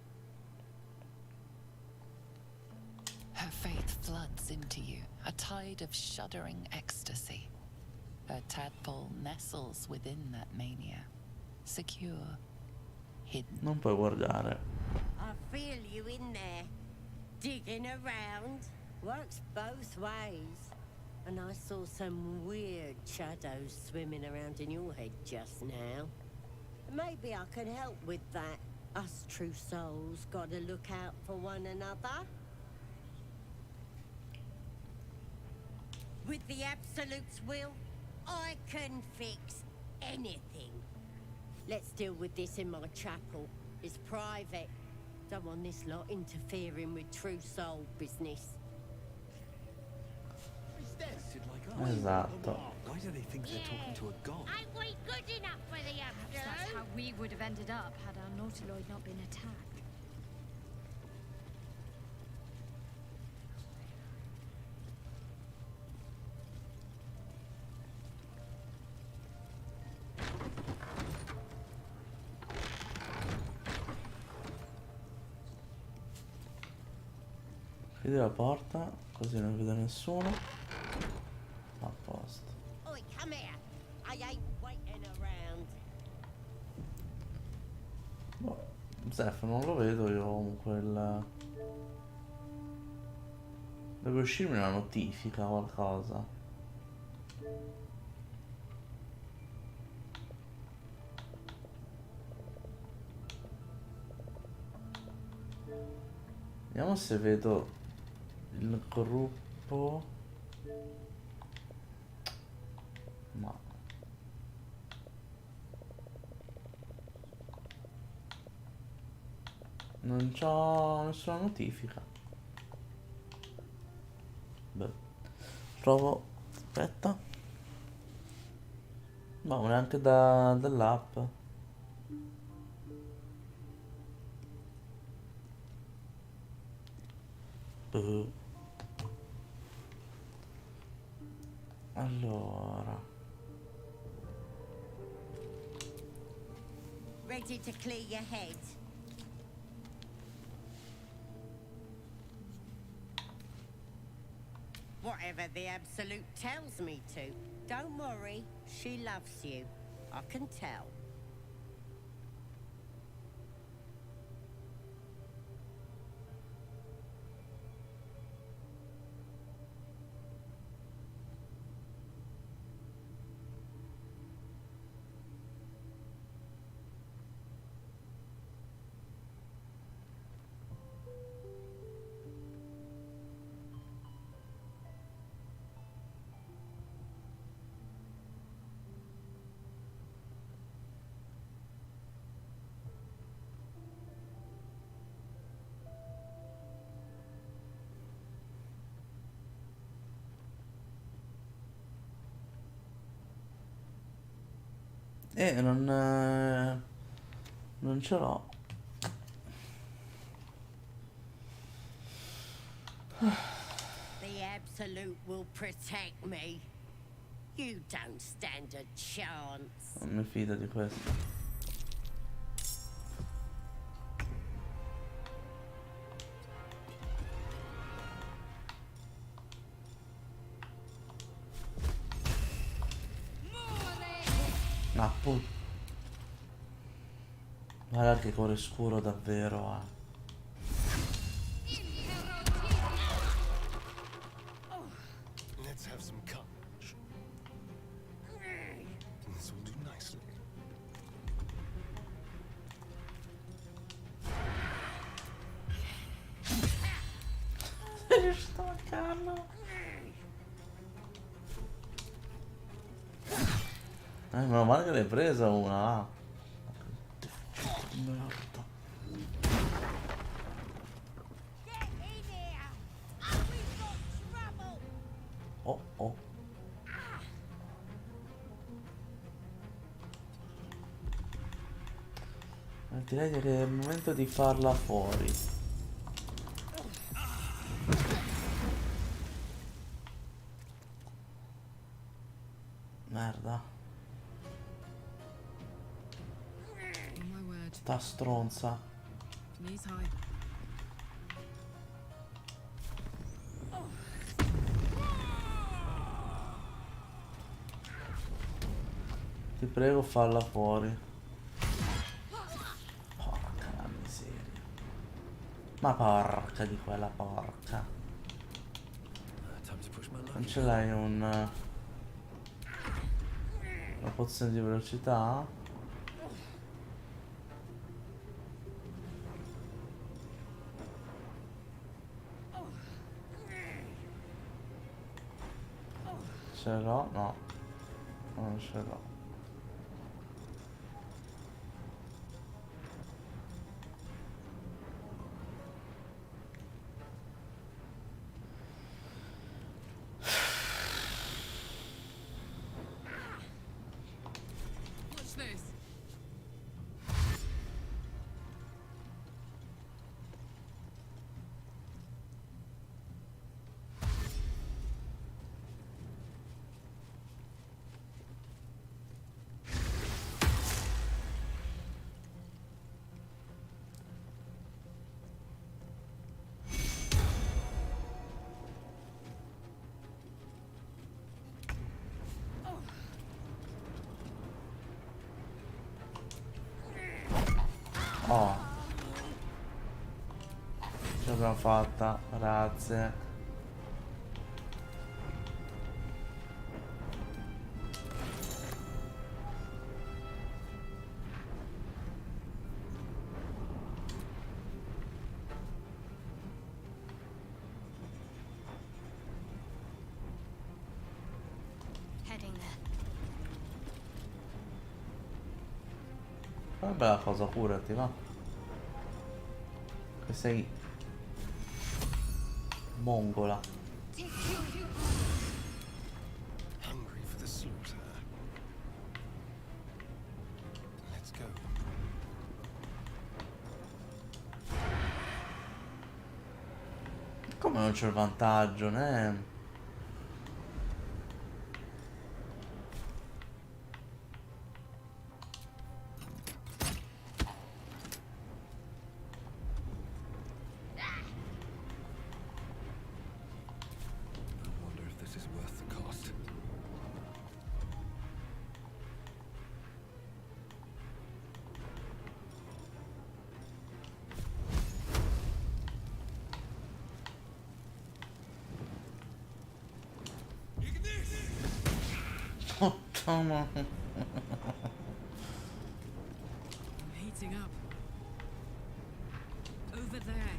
Her faith floods into you, a tide of shuddering ecstasy. Her tadpole nestles within that mania, secure, hidden. Non puoi guardare. I feel you in there, digging around. Works both ways. And I saw some weird shadows swimming around in your head just now. Maybe I can help with that. Us true souls gotta look out for one another. With the Absolute's will, I can fix anything. Let's deal with this in my chapel. It's private. Don't want this lot interfering with true soul business. Esatto. Why do they think they're talking to a god? Ain't we good enough for the That's Absolute? how we would have ended up had our Nautiloid not been attacked. Chiudi la porta, così non vede nessuno. A posto. Oi, come here. I ain't waiting around. Boh, Zef, non lo vedo io comunque il... Deve uscirmi una notifica o qualcosa. Vediamo se vedo il gruppo. Ma non c'ho nessuna notifica. Beh, provo. Aspetta. No, neanche dall'app. Allora, Ready to clear your head? Whatever the Absolute tells me to. Don't worry, she loves you. I can tell. non ce l'ho. The Absolute will protect me. You don't stand a chance. Non mi fido di questo. Ma guarda che cuore scuro davvero ha. Let's have some courage. This will do nicely. Sei riuscito a farlo? Meno male che l'hai presa una. Merda. Get in here! We've got trouble! Oh oh. Direi che è il momento di farla fuori. Merda. Sta stronza. Knees high. Ti prego, falla fuori. Porca la miseria. Ma porca di quella porca. Non ce l'hai una pozione di velocità? Ce l'ho? No. Non ce l'ho. Watch this. Oh. Ce l'abbiamo fatta, grazie. Heading there. Una bella cosa, curati, va. Che sei mongola. Hungry for the slaughter. Let's go. Come non c'è il vantaggio, né? I wonder if this is worth the cost. Puttana. Heating up. Over there.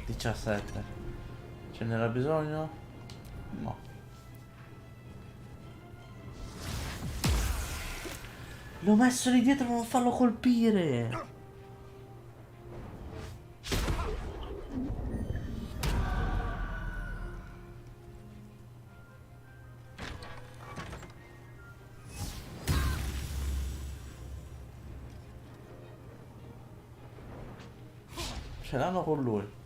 Diciassette. Ce n'era bisogno? No. L'ho messo lì dietro per non farlo colpire. Ce l'hanno con lui.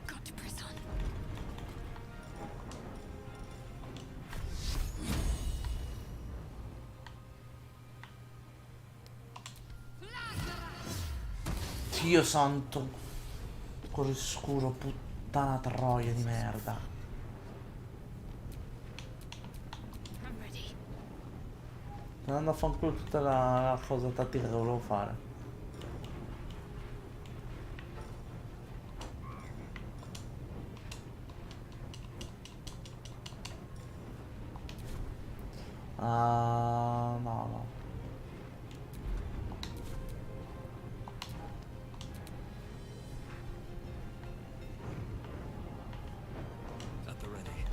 Got to press on. Dio santo. Così scuro, puttana troia di merda. I'm ready. Andando a fanculo tutta la cosa tattica che volevo fare. Ah, no, no. At the ready.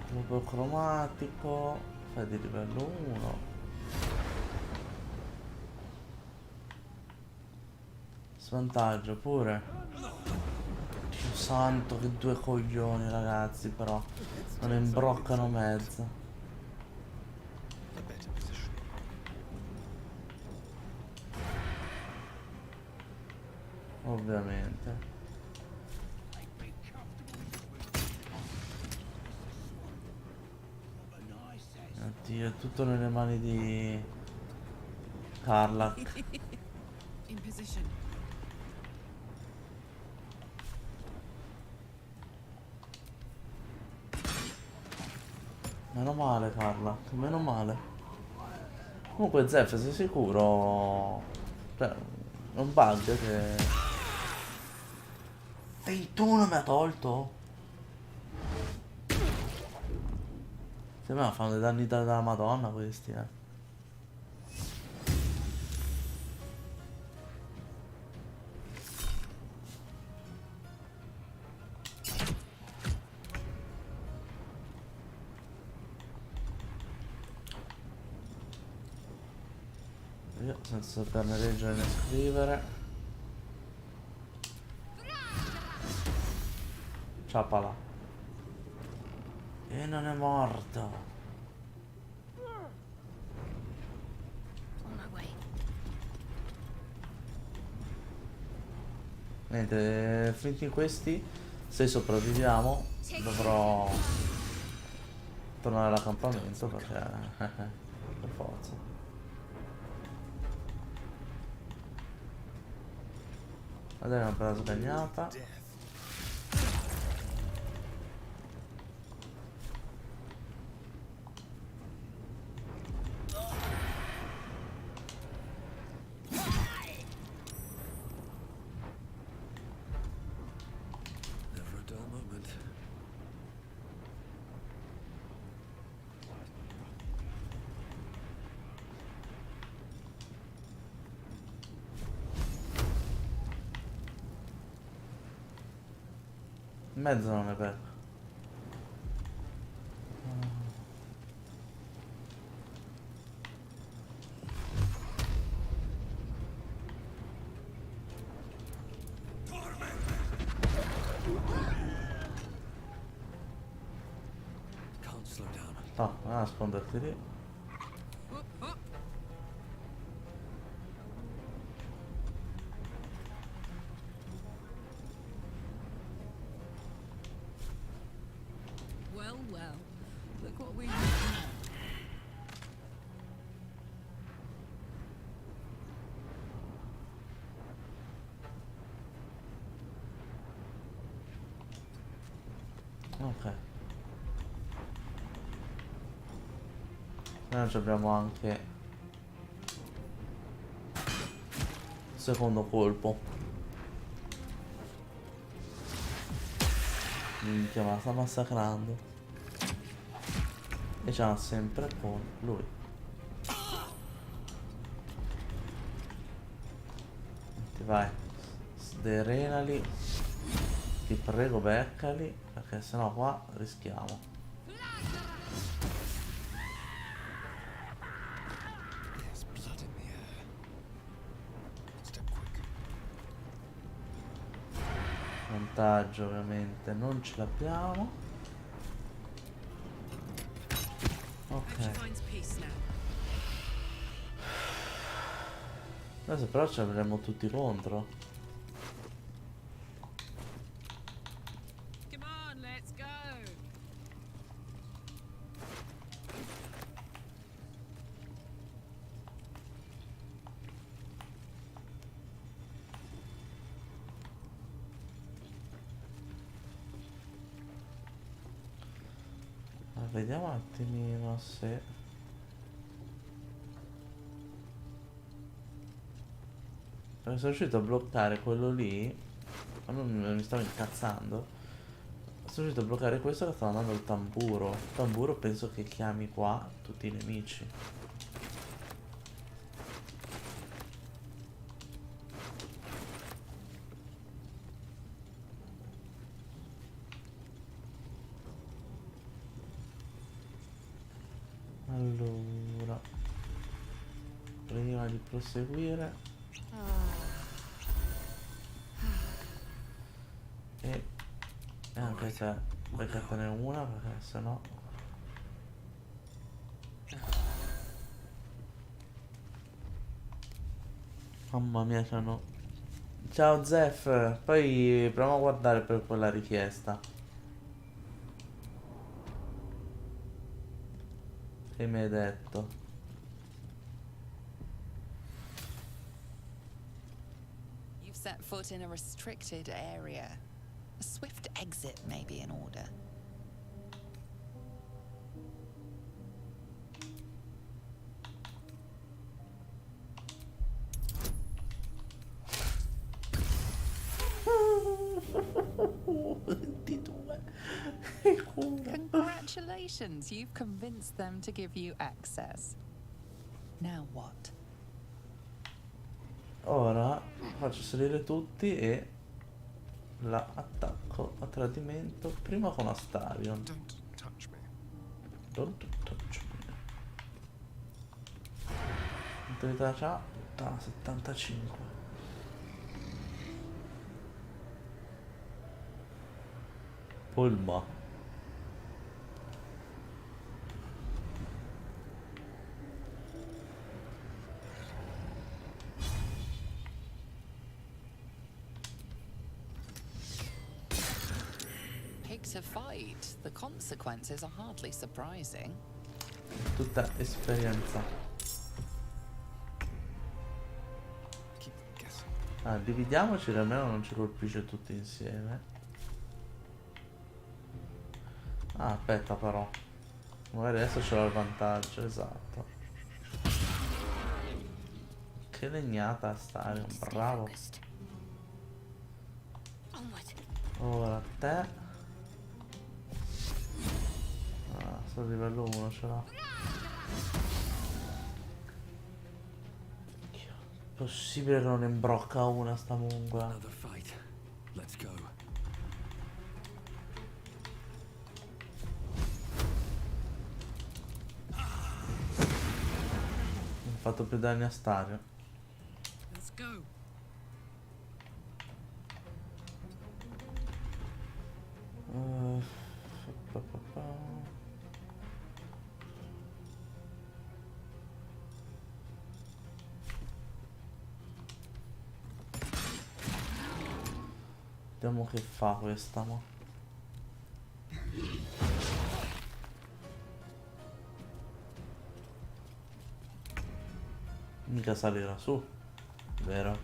Globo cromatico. Fai di livello 1. Svantaggio pure. Dio santo, che due coglioni, ragazzi, però. Non ne imbroccano mezzo. A better position. Ovviamente. Oddio, è tutto nelle mani di Carla. In position. Meno male, Carla, meno male. Comunque Zef, sei sicuro? Cioè, è un bug che... 21 mi ha tolto? Se me fanno dei danni dalla Madonna questi, Io senza saperne leggere né scrivere. Ciapala. E non è morto. On my way. Niente, finiti questi, se sopravviviamo, dovrò tornare all'accampamento perché... per forza. Adesso è una bella sbagliata. Never a dull moment. In mezzo non è vero. Can't slow down. No, non nasconderti lì. Well, well. Look what we Ok. Noi ci abbiamo anche secondo colpo. Minchia, ma la sta massacrando. E ce l'ha sempre con lui. Ti vai. Sderenali. Ti prego, beccali. Perché sennò qua rischiamo. There's blood in the air. Step quick. Vantaggio ovviamente non ce l'abbiamo. Ok. finds peace now. Adesso però ci avremo tutti contro. Come on, let's go. Vediamo un attimino se... Perché sono riuscito a bloccare quello lì. Ma non mi stavo incazzando. Sono riuscito a bloccare questo che stava andando al tamburo. Il tamburo penso che chiami qua tutti i nemici. Allora, prima di proseguire e anche te beccatene una perché sennò mamma mia c'hanno. Ciao Zef, poi proviamo a guardare per quella richiesta che mi hai detto. You've set foot in a restricted area. A swift exit may be in order. 22. Congratulations, you've convinced them to give you access. Now what? Ora faccio salire tutti e la attacco a tradimento prima con Astarion. Don't touch me. Don't touch me. Integrità c'ha 75. Polma. Picked a fight. The consequences are hardly surprising. Tutta esperienza. Keep guessing. Ah, dividiamoci che almeno non ci colpisce tutti insieme. Ah, aspetta però. Magari adesso ce l'ho il vantaggio, esatto. Che legnata Astarion, bravo. Ora te. Ah, sto a livello 1 ce l'ha. Possibile che non imbrocca una sta mungola. Another fight. Let's go. Ho fatto più danni a Stario. Let's go. Pa, pa, pa. Vediamo che fa questa, ma. Mica salirà su, vero?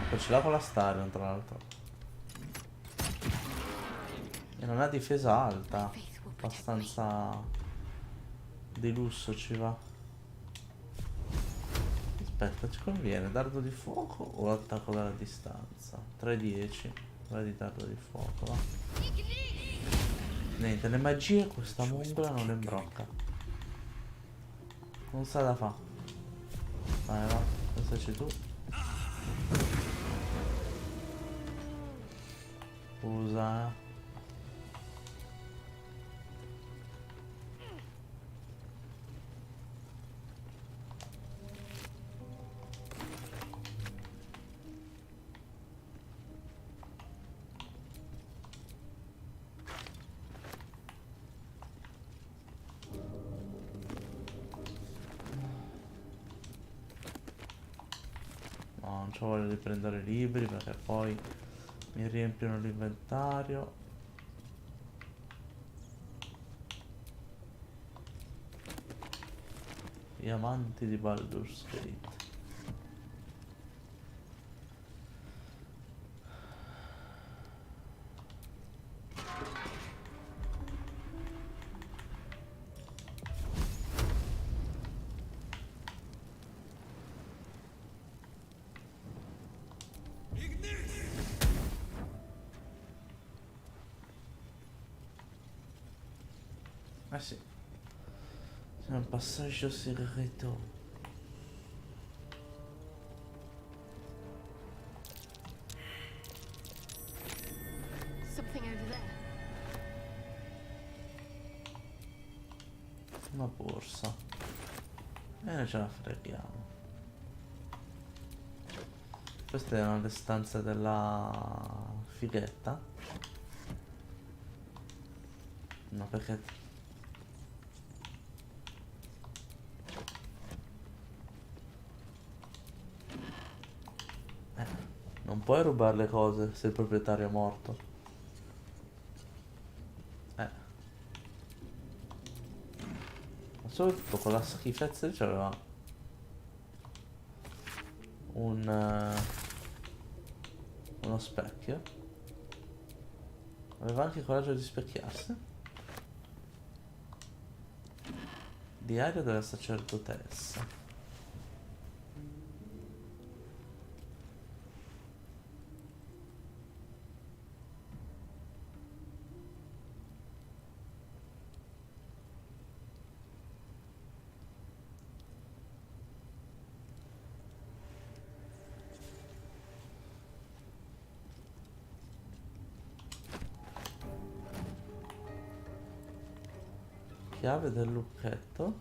Poi ce l'ha con la Starion tra l'altro. E non ha difesa alta. Abbastanza di lusso ci va. Aspetta, ci conviene dardo di fuoco o attacco dalla distanza? 3-10. Vai di dardo di fuoco, va. Niente, le magie questa mungola non le imbrocca. Non sa da fa. Vai, va, pensaci tu. Usa, no, non c'ho voglia di prendere libri perché poi mi riempiono l'inventario. Gli amanti di Baldur's Gate. Ah sì, c'è un passaggio segreto. Something over there. Una borsa. E noi ce la freghiamo. Queste erano le stanze della fighetta. No, perché non puoi rubare le cose se il proprietario è morto. Ma soprattutto con la schifezza c'aveva uno specchio. Aveva anche il coraggio di specchiarsi. Diario della sacerdotessa. chiave del lucchetto.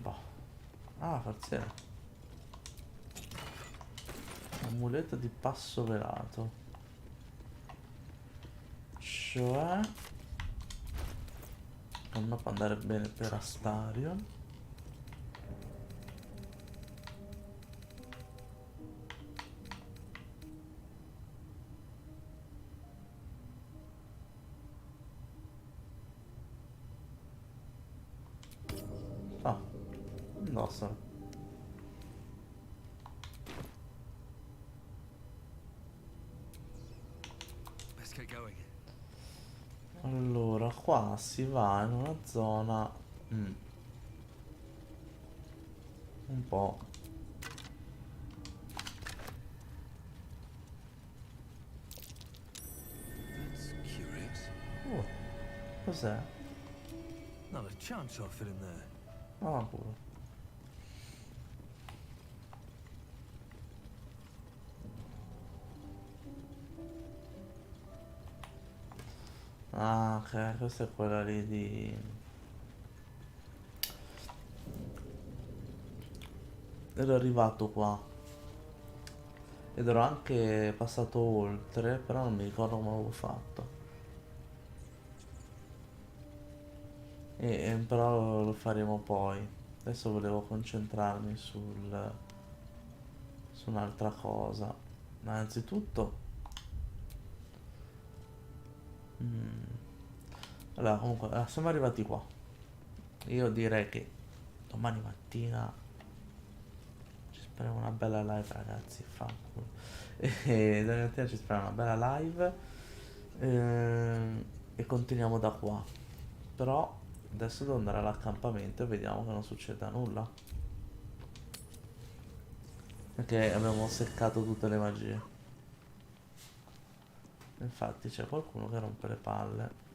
Boh. Ah, forse amuleto di passo velato. Cioè secondo me può andare bene per Astarion. Ah, indossalo. Let's get going. Allora, qua si va in una zona un po'. That's curious. Oh, cos'è? Not a chance I'll fit in there. Ah, pure. Ah, ok, questa è quella lì di... Ero arrivato qua. Ed ero anche passato oltre, però non mi ricordo come avevo fatto. Però lo faremo poi. Adesso volevo concentrarmi su un'altra cosa. Ma innanzitutto... Allora, comunque, siamo arrivati qua. Io direi che domani mattina ci speriamo una bella live, ragazzi. Fanculo. E domani mattina ci speriamo una bella live. E continuiamo da qua. Però adesso devo andare all'accampamento e vediamo che non succeda nulla. Perché abbiamo seccato tutte le magie. Infatti c'è qualcuno che rompe le palle.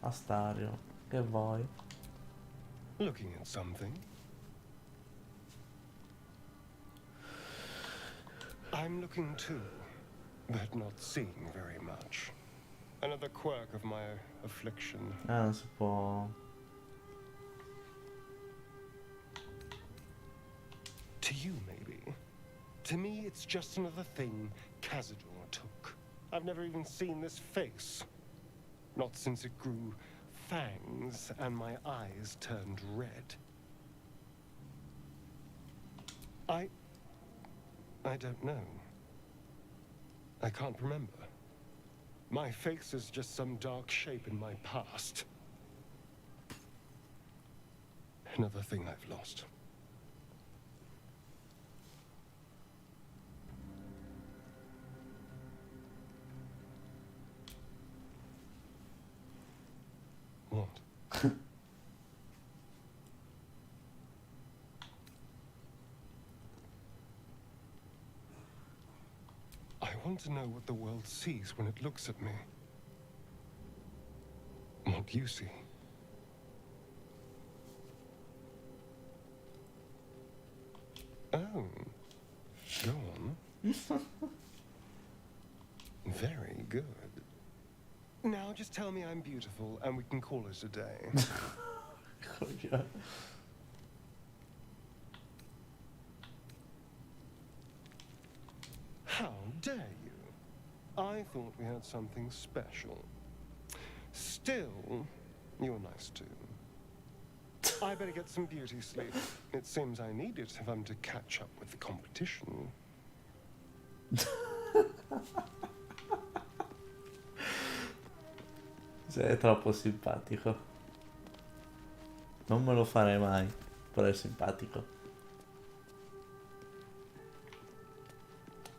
Astario, che vuoi? Looking at something. I'm looking too, but not seeing very much. Another quirk of my affliction. Non si può... To you, maybe. To me, it's just another thing Cazador took. I've never even seen this face. Not since it grew fangs and my eyes turned red. I don't know. I can't remember. My face is just some dark shape in my past. Another thing I've lost. What? I want to know what the world sees when it looks at me. What you see. Oh. Go on. Very good. Now just tell me I'm beautiful and we can call it a day. How dare you? I thought we had something special. Still, you're nice too. I better get some beauty sleep. It seems I need it if I'm to catch up with the competition. Sei troppo simpatico. Non me lo farei mai, però è simpatico.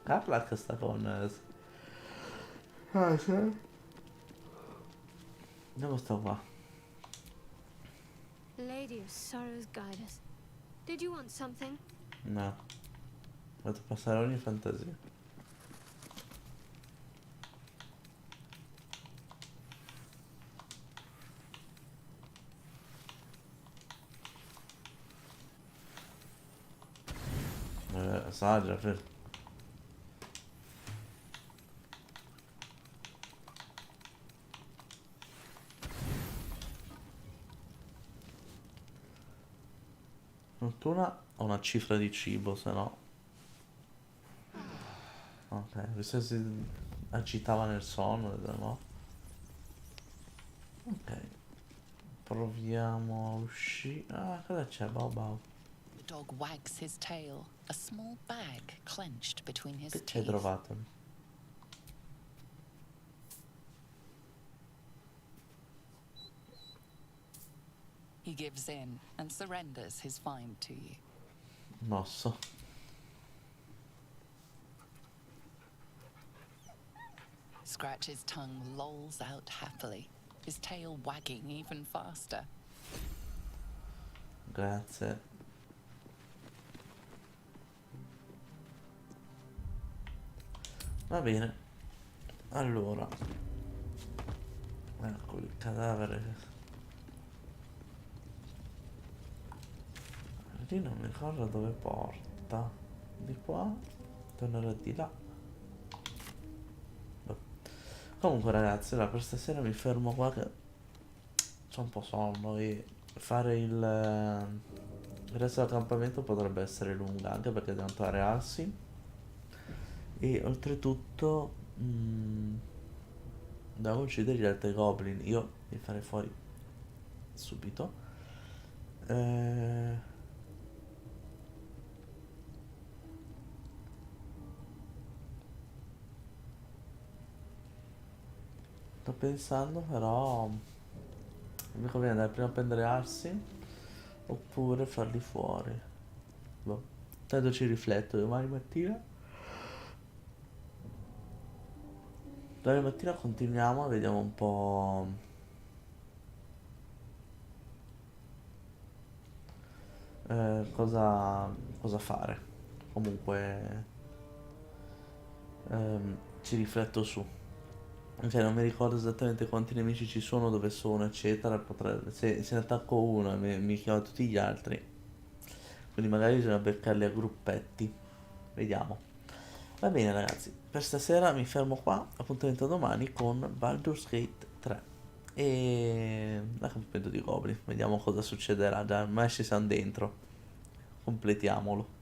Carla che sta con... Ah, sì? Dove sto qua? Lady of Sorrows, guide us. Did you want something? No. Vado a passare ogni fantasia. Saggia, fortuna ho una cifra di cibo, se no. Ok, questo si agitava nel sonno, no? Ok. Proviamo a uscire. Ah, cosa c'è? Bob. The dog wags his tail, a small bag clenched between his Che ci hai teeth. trovato? He gives in and surrenders his find to you. Mosso. Scratch's tongue lolls out happily, his tail wagging even faster. Grazie. Va bene. Allora. Ecco il cadavere. Lì non mi ricordo dove porta. Di qua. Tornerò di là. Boh. Comunque ragazzi, allora, per stasera mi fermo qua che c'ho un po' sonno e fare il resto dell'accampamento potrebbe essere lunga, anche perché devo andare a Arsi. E oltretutto devo uccidere gli altri goblin. Io li farei fuori subito. Sto pensando però mi conviene andare prima a prendere Arsi oppure farli fuori. Boh. Tanto ci rifletto domani mattina. Domani mattina continuiamo, vediamo un po' cosa fare. Comunque ci rifletto su. Cioè non mi ricordo esattamente quanti nemici ci sono, dove sono, eccetera. Se ne attacco uno e mi chiamo tutti gli altri. Quindi magari bisogna beccarli a gruppetti. Vediamo. Va bene ragazzi, per stasera mi fermo qua. Appuntamento domani con Baldur's Gate 3 e l'accampamento di Goblin. Vediamo cosa succederà. Già ormai ci siamo dentro. Completiamolo.